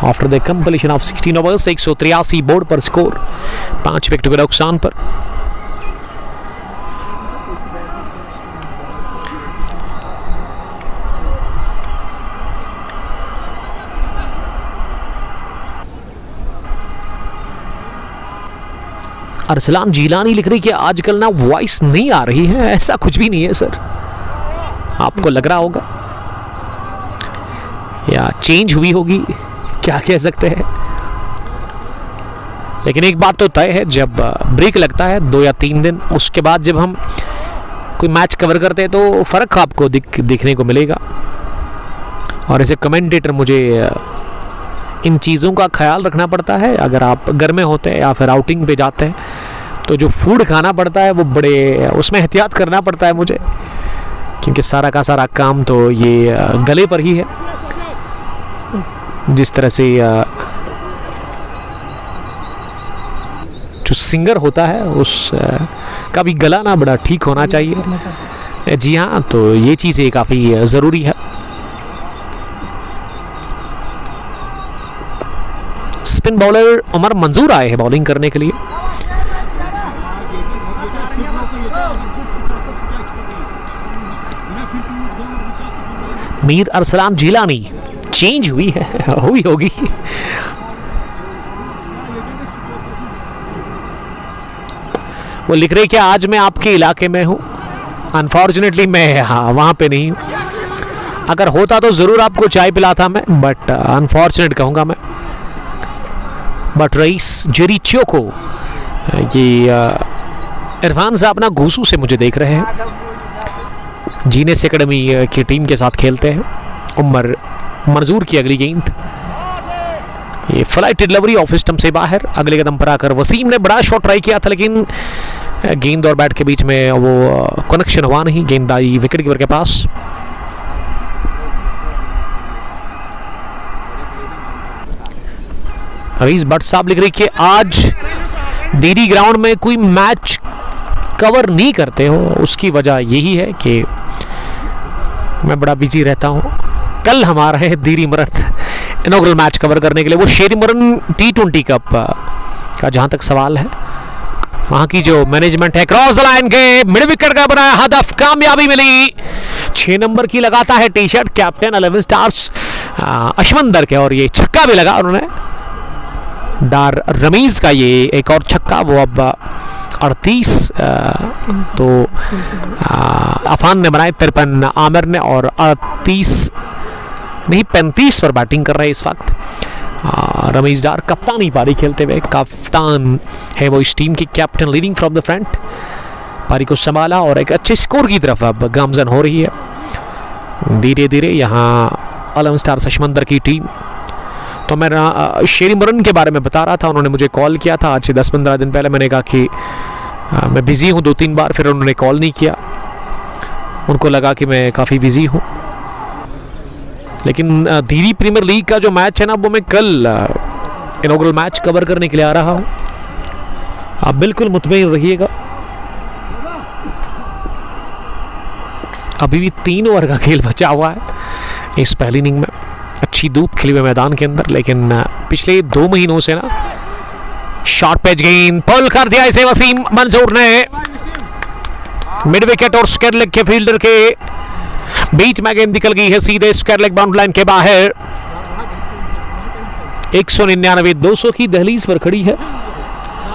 After the completion of 16 overs 183 board पर स्कोर, 5 विकेट के नुकसान पर। अरसलान जीलानी लिख रही कि आजकल ना वॉइस नहीं आ रही है। ऐसा कुछ भी नहीं है सर, आपको लग रहा होगा या चेंज हुई होगी, क्या कह सकते हैं। लेकिन एक बात तो तय है, जब ब्रेक लगता है 2 या 3 दिन, उसके बाद जब हम कोई मैच कवर करते हैं तो फर्क आपको दिखने को मिलेगा। और ऐसे कमेंटेटर मुझे इन चीज़ों का ख्याल रखना पड़ता है। अगर आप घर में होते हैं या फिर आउटिंग पे जाते हैं तो जो फूड खाना पड़ता है वो बड़े उसमें एहतियात करना पड़ता है मुझे, क्योंकि सारा का सारा काम तो ये गले पर ही है। जिस तरह से जो सिंगर होता है उस का भी गला ना बड़ा ठीक होना चाहिए। जी हाँ, तो ये चीज़ें काफ़ी ज़रूरी है। स्पिन बॉलर उमर मंजूर आए हैं बॉलिंग करने के लिए। मीर अरसलान जीलानी चेंज हुई है, हुई होगी। वो लिख रहे कि आज मैं आपके इलाके में हूं, अनफॉर्चुनेटली मैं वहां पे नहीं हूं। अगर होता तो जरूर आपको चाय पिलाता मैं, बट अनफॉर्चुनेट कहूंगा मैं। बट रईस जेरीचो को ये इरफान साहब ना घूसू से मुझे देख रहे हैं। जीनेस एकेडमी की टीम के साथ खेलते हैं। उमर मंजूर की अगली गेंद, ये फ्लाइट डिलीवरी ऑफ स्टंप से बाहर। अगले कदम पर आकर वसीम ने बड़ा शॉट ट्राई किया था, लेकिन गेंद और बैट के बीच में वो कनेक्शन हुआ नहीं। गेंद आई विकेट कीपर के पास। रईस भट्ट साहब लिख रही कि आज डीडी ग्राउंड में कोई मैच कवर नहीं करते हो, उसकी वजह यही है कि मैं बड़ा बिजी रहता हूं। कल हमारा है दीरी मरन इनॉग्रल मैच कवर करने के लिए, वो शेरी मरन T20 कप का जहां तक सवाल है। वहां की जो मैनेजमेंट है। क्रॉस द लाइन के मिड विकेट का बनाया हदफ, कामयाबी मिली। 6 नंबर की लगाता है टी शर्ट कैप्टन 11 स्टार्स अशमंदर के, और ये छक्का भी लगा उन्होंने। डार रमीज का ये एक और छक्का, वो अब 38 तो अफान ने बनाए, 53 आमिर ने, और 35 पर बैटिंग कर रहे हैं इस वक्त रमीज डार। कप्तानी पारी खेलते हुए, कप्तान है वो इस टीम की, captain leading from the front. पारी को संभाला और एक अच्छे स्कोर की तरफ अब गामजन हो रही है धीरे धीरे यहाँ 11 स्टार्स अशमंदर की टीम। तो मैं शेरी मुरन के बारे में बता रहा था, उन्होंने मुझे कॉल किया था आज से 10-15 दिन पहले। मैंने कहा कि मैं बिज़ी हूँ 2-3 बार, फिर उन्होंने कॉल नहीं किया, उनको लगा कि मैं काफ़ी बिज़ी हूँ। लेकिन धीरी प्रीमियर लीग का जो मैच है ना, वो मैं कल इनॉग्रल मैच कवर करने के लिए आ रहा हूँ, आप बिल्कुल मुतमईन रहिएगा। अभी भी 3 ओवर का खेल बचा हुआ है इस पहली इनिंग में। अच्छी धूप खिली हुई मैदान के अंदर, लेकिन पिछले 2 महीनों से ना शॉर्ट पिच गेंद पुल कर दिया इसे वसीम मंजूर ने। मिड विकेट और स्क्वायर लेग के फील्डर के बीच में गेंद निकल गई है सीधे स्क्वायर लेग बाउंड्री लाइन के बाहर। 199 200 की दहलीज पर खड़ी है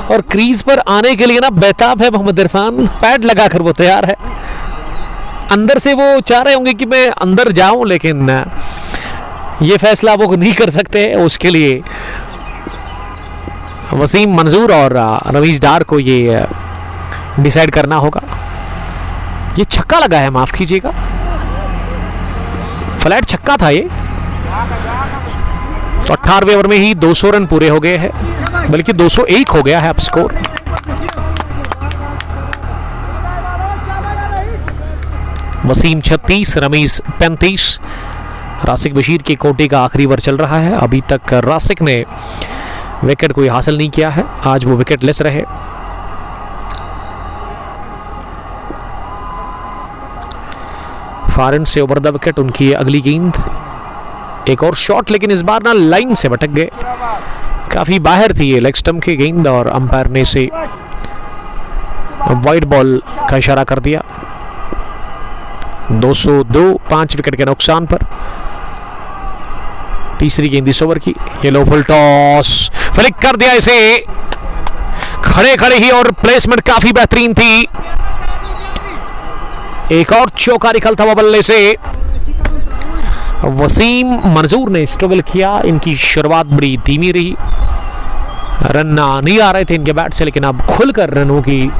और क्रीज पर आने के लिए ना बेताब है मोहम्मद इरफान, पैड लगाकर वो तैयार है। अंदर से वो चाह रहे होंगे कि मैं अंदर जाऊं, लेकिन ये फैसला वो नहीं कर सकते हैं। उसके लिए वसीम मंजूर और रमीज डार को ये डिसाइड करना होगा। ये छक्का लगा है, माफ कीजिएगा, फ्लैट छक्का था ये। तो 18वें ओवर में ही 200 रन पूरे हो गए हैं, बल्कि 201 हो गया है अब स्कोर। वसीम 36, रमीज 35। रासिक बशीर की कोटी का आखिरी ओवर चल रहा है। अभी तक रासिक ने विकेट कोई हासिल नहीं किया है, आज वो विकेट लेस रहे। फारन से ओवर द विकेट उनकी अगली गेंद, एक और शॉट, लेकिन इस बार ना लाइन से भटक गए, काफी बाहर थी ये लेग स्टंप की गेंद और अंपायर ने इसे वाइड बॉल का इशारा कर दिया। 202, 5 विकेट के नुकसान पर। तीसरी गेंद इस ओवर की, ये लो फुल टॉस, फ्लिक कर दिया इसे खड़े खड़े ही, और प्लेसमेंट काफी बेहतरीन थी। एक और चौका निकलता हुआ बल्ले से। वसीम मंजूर ने स्ट्रगल किया, इनकी शुरुआत बड़ी धीमी रही, रन नहीं आ रहे थे इनके बैट से, लेकिन अब खुलकर रनों की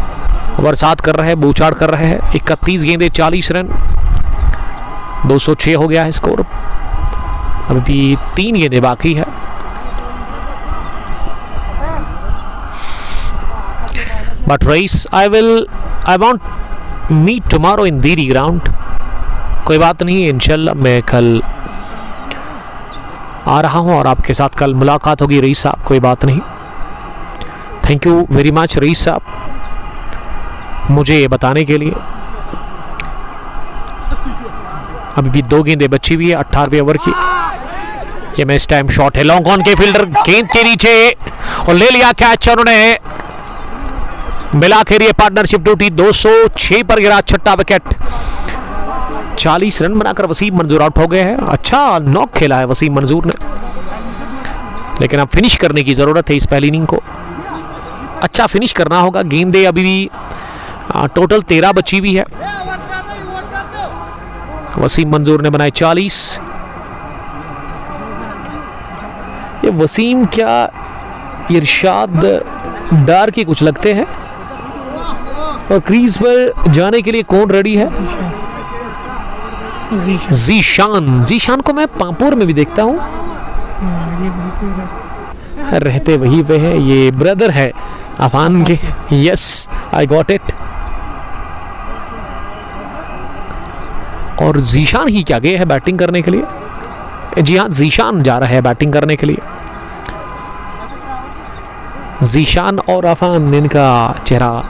बरसात कर रहे हैं, बूछाड़ कर रहे हैं। 31 गेंदे 40 रन, 206 हो गया है स्कोर। अभी भी 3 गेंदें बाकी है। But race I want meet tomorrow in Diri ground. कोई बात नहीं, इंशाल्लाह मैं कल आ रहा हूं और आपके साथ कल मुलाकात होगी रईस साहब, कोई बात नहीं। Thank you very much rice साहब मुझे ये बताने के लिए। अभी भी 2 गेंदें बची हुई है 18वें ओवर की। ये मैच टाइम शॉट है, लॉन्ग ऑन के फील्डर गेंद के नीचे और ले लिया कैच। उन्होंने मिला के लिए पार्टनरशिप ड्यूटी, 206 पर गिरा छठा विकेट। 40 रन बनाकर वसीम मंजूर आउट हो गए हैं। अच्छा नॉक खेला है वसीम मंजूर ने, लेकिन अब फिनिश करने की जरूरत है इस पहली इनिंग को। अच्छा फिनिश करना होगा। गेंदें अभी भी टोटल 13 बची हुई है। वसीम मंजूर ने बनाए 40। ये वसीम क्या इरशाद डार के कुछ लगते हैं। और क्रीज पर जाने के लिए कौन रेडी है? जीशान को मैं पांपोर में भी देखता हूँ, रहते वहीं पे है। ये ब्रदर है अफान के। Yes I got it. और जीशान ही क्या गए हैं बैटिंग करने के लिए? जी हाँ, जीशान जा रहा है बैटिंग करने के लिए। जीशान और अफान, इनका चेहरा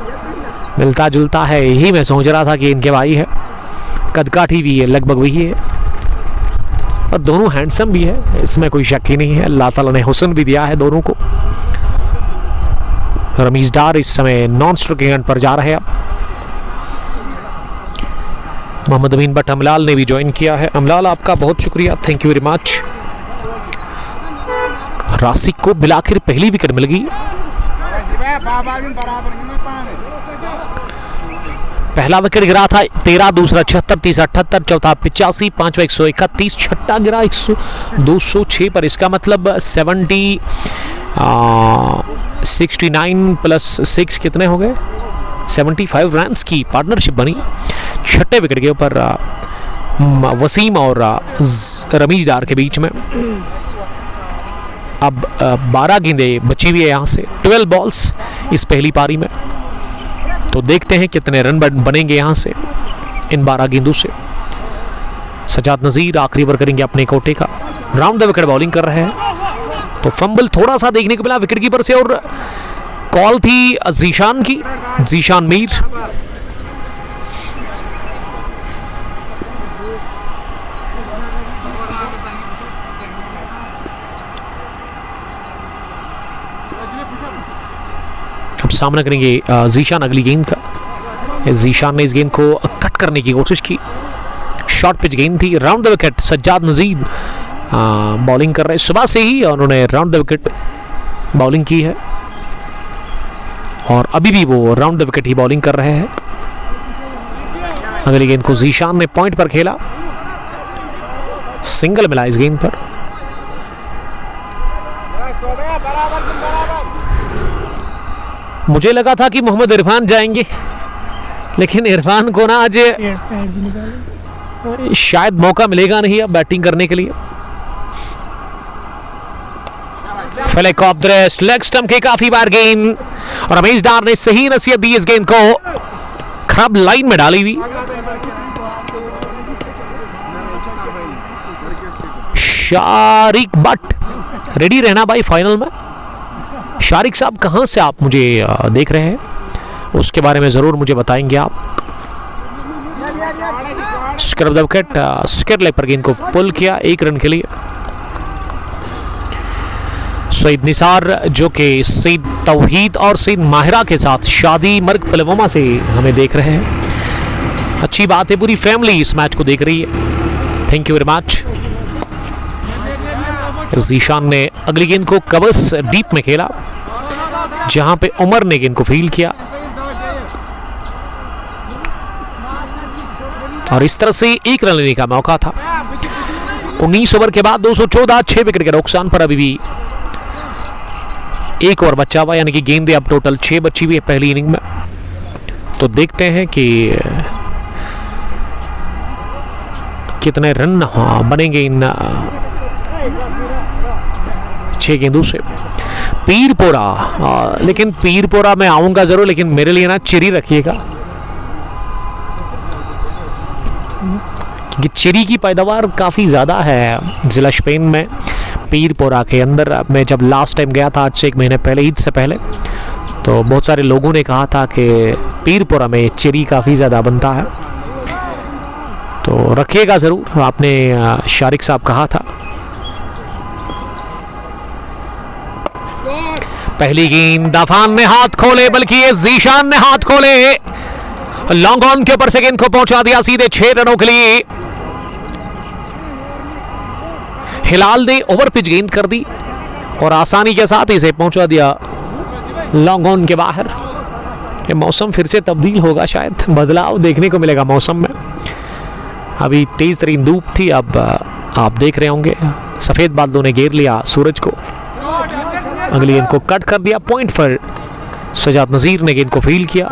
मिलता जुलता है, यही मैं सोच रहा था कि इनके भाई है। कदकाठी भी है, लगभग वही है, और दोनों हैंडसम भी है, इसमें कोई शक ही नहीं है। अल्लाह ताला ने हुस्न भी दिया है दोनों को। रमीज डार इस समय नॉन स्ट्रोकिंग एंड पर जा रहे हैं। मोहम्मद अमीन बट अमलाल ने भी ज्वाइन किया है। अमलाल आपका बहुत शुक्रिया, थैंक यू वेरी मच। रासिक को बिलाखिर पहली विकेट मिल गई। पहला विकेट गिरा था 13, दूसरा 76, तीसरा 78, चौथा 85, पांचवा 131, छठा गिरा 206 पर। इसका मतलब 69 प्लस 6 कितने हो गए, 75 रन्स की पार्टनरशिप बनी छठे विकेट के ऊपर वसीम और रमीज डार के बीच में। अब 12 गेंदें बची हुई है यहाँ से, 12 बॉल्स इस पहली पारी में। तो देखते हैं कितने रन बनेंगे यहाँ से इन 12 गेंदों से। सजाद नज़ीर आखिरी ओवर करेंगे अपने कोटे का। राउंड द विकेट बॉलिंग कर रहे हैं। तो फंबल थोड़ा सा देखने को मिला विकेट कीपर से और कॉल थी जीशान की, जीशान मीर। अब सामना करेंगे जीशान अगली गेंद का। जीशान ने इस गेंद को कट करने की कोशिश की, शॉर्ट पिच गेंद थी। Round the wicket Sajjad Nazir bowling कर रहे हैं सुबह से ही, और उन्होंने राउंड द विकेट बॉलिंग की है और अभी भी वो round the wicket he bowling कर रहे हैं। अगली गेंद को जीशान ने पॉइंट पर खेला, सिंगल मिला इस गेंद पर। मुझे लगा था कि मोहम्मद इरफान जाएंगे, लेकिन इरफान को ना आज शायद मौका मिलेगा नहीं अब बैटिंग करने के लिए। Flick of the rest, leg stump के काफी बार गेंद और रमीज डार ने सही नसीहत दी इस गेंद को, खराब लाइन में डाली हुई। शारिक बट रेडी रहना भाई फाइनल में। शारिक साहब कहां से आप मुझे देख रहे हैं, उसके बारे में जरूर मुझे बताएंगे आप। Square the wicket, square leg पर गेंद को पुल किया 1 रन के लिए। सईद निसार जो कि सईद तौहीद और सईद माहिरा के साथ शादी मर्ग पुलवामा से हमें देख रहे हैं। अच्छी बात है, पूरी फैमिली इस मैच को देख रही है, thank you very much. Zeeshan ने अगली गेंद को कवर्स डीप में खेला, जहां पे उमर ने गेंद को फील्ड किया और इस तरह से 1 रन लेने का मौका था। 19 ओवर के बाद 214, 6 विकेट के नुकसान पर अभी भी 1 ओवर बचा हुआ, यानी कि गेंदें अब टोटल 6 बची हुई है पहली इनिंग में। तो देखते हैं कि कितने रन बनेंगे इन 6 गेंदों से। पीरपोरा, लेकिन पीरपोरा मैं आऊंगा जरूर, लेकिन मेरे लिए ना चिरी रखिएगा, क्योंकि चिरी की पैदावार काफ़ी ज़्यादा है ज़िला शोपियान में पीरपोरा के अंदर। मैं जब लास्ट टाइम गया था आज से 1 महीने पहले, ईद से पहले, तो बहुत सारे लोगों ने कहा था कि पीरपोरा में चिरी काफ़ी ज़्यादा बनता है, तो रखिएगा ज़रूर। आपने शारिक साहब कहा था। पहली गेंद दाफान ने हाथ खोले, बल्कि ये जीशान ने हाथ खोले, लॉन्ग ऑन के ऊपर से गेंद को पहुंचा दिया सीधे 6 रनों के लिए। हिलाल ने ओवर पिच गेंद कर दी और आसानी के साथ इसे पहुंचा दिया लॉन्ग ऑन के बाहर। ये मौसम फिर से तब्दील होगा, शायद बदलाव देखने को मिलेगा मौसम में। अभी तेज तरीन धूप थी, अब आप देख रहे होंगे सफेद बादलों ने घेर लिया सूरज को। अगली गेंद को कट कर दिया, पॉइंट पर सजाद नज़ीर ने गेंद को फील्ड किया।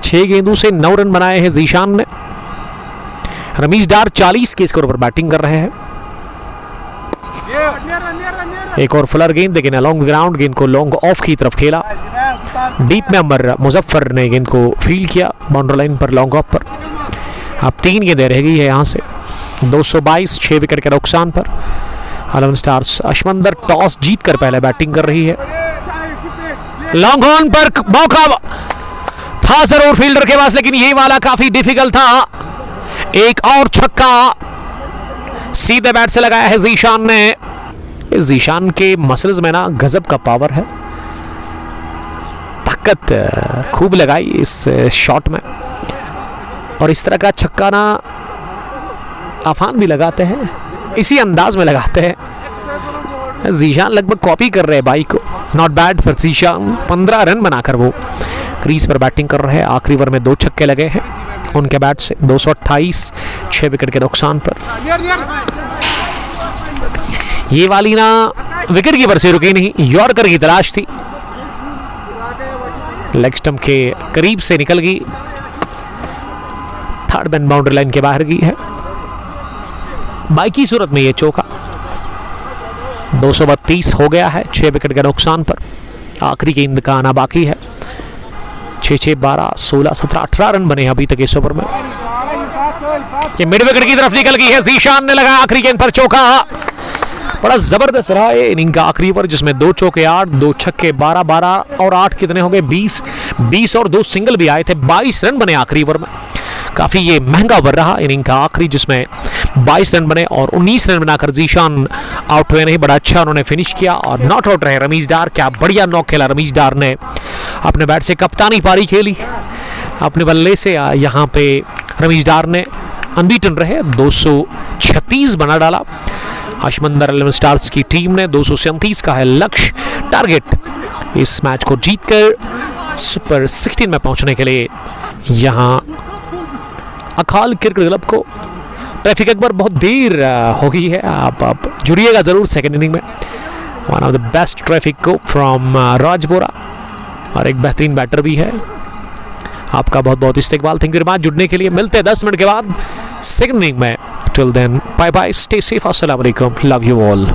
छह गेंदों से 9 रन बनाए हैं जीशान ने। रमीज डार 40 के स्कोर पर बैटिंग कर रहे हैं। एक और फुलर गेंद, लेकिन अलॉन्ग ग्राउंड गेंद को लॉन्ग ऑफ की तरफ खेला। डीप में अमर मुजफ्फर ने गेंद को फील्ड किया बाउंड्री लाइन पर लॉन्ग ऑफ पर। अब 3 गेंदें रह गई है यहाँ से। 222, 6 विकेट के नुकसान पर 11 स्टार्स अशमंदर टॉस जीतकर पहले बैटिंग कर रही है। लॉन्ग ऑन पर मौका था जरूर फील्डर के पास, लेकिन ये वाला काफी डिफिकल्ट था। एक और छक्का सीधे बैट से लगाया है जीशान ने। इस जीशान के मसल्स में ना गजब का पावर है, ताकत खूब लगाई इस शॉट में। और इस तरह का छक्का ना अफान भी लगाते हैं, इसी अंदाज में लगाते हैं। जीशान लगभग कॉपी कर रहे हैं बाई को। Not bad for Zeeshan. 15 run बनाकर वो क्रीज पर बैटिंग कर रहे हैं। आखिरी ओवर में 2 छक्के लगे हैं उनके बैट से। 228, 6 विकेट के नुकसान पर। ये वाली ना विकेट कीपर से रुकी नहीं, यॉर्कर की तलाश थी, लेग स्टंप के करीब से निकल गई, थर्ड मैन बाउंड्री लाइन के बाहर गई है। बाई की सूरत में ये चौका। 232 हो गया है 6 विकेट के नुकसान पर। आखिरी गेंद का आना बाकी है। 6-6, 12, 16, 17, 18 रन बने अभी तक इस ओवर में। ये मिड विकेट की तरफ निकल गई है। जीशान ने लगाया आखिरी गेंद पर चौका। बड़ा जबरदस्त रहा है इनिंग का आखिरी ओवर, जिसमें 2 चौके 8, 2 छक्के 12, 12 और 8 कितने हो गए 20, 20 और 2 सिंगल भी आए थे। 22 रन बने आखिरी ओवर में। काफी ये महंगा ओवर रहा इनिंग का आखिरी, जिसमें 22 रन बने और 19 रन बनाकर जीशान आउट हुए नहीं। बड़ा अच्छा उन्होंने फिनिश किया और नॉट आउट रहे रमीज डार। क्या बढ़िया नॉक खेला रमीज डार ने, अपने बैट से कप्तानी पारी खेली अपने बल्ले से। यहाँ पे रमीज डार ने अनबीटन रहे, 236 बना डाला। अशमंदर 11 स्टार्स की टीम ने 237 का है लक्ष्य टारगेट इस मैच को जीतकर सुपर 16 में पहुंचने के लिए। यहाँ अकाल क्रिकेट क्लब को ट्रैफिक एक बार बहुत देर हो गई है। आप जुड़िएगा जरूर सेकेंड इनिंग में। One of the best traffic को फ्रॉम राजपुरा, और एक बेहतरीन बैटर भी है। आपका बहुत बहुत इस्तेकबाल। थैंक यू वेरी मच जुड़ने के लिए। मिलते हैं 10 मिनट के बाद सेकंड इनिंग में। Till then bye bye, stay safe, अस्सलाम वालेकुम, लव यू ऑल।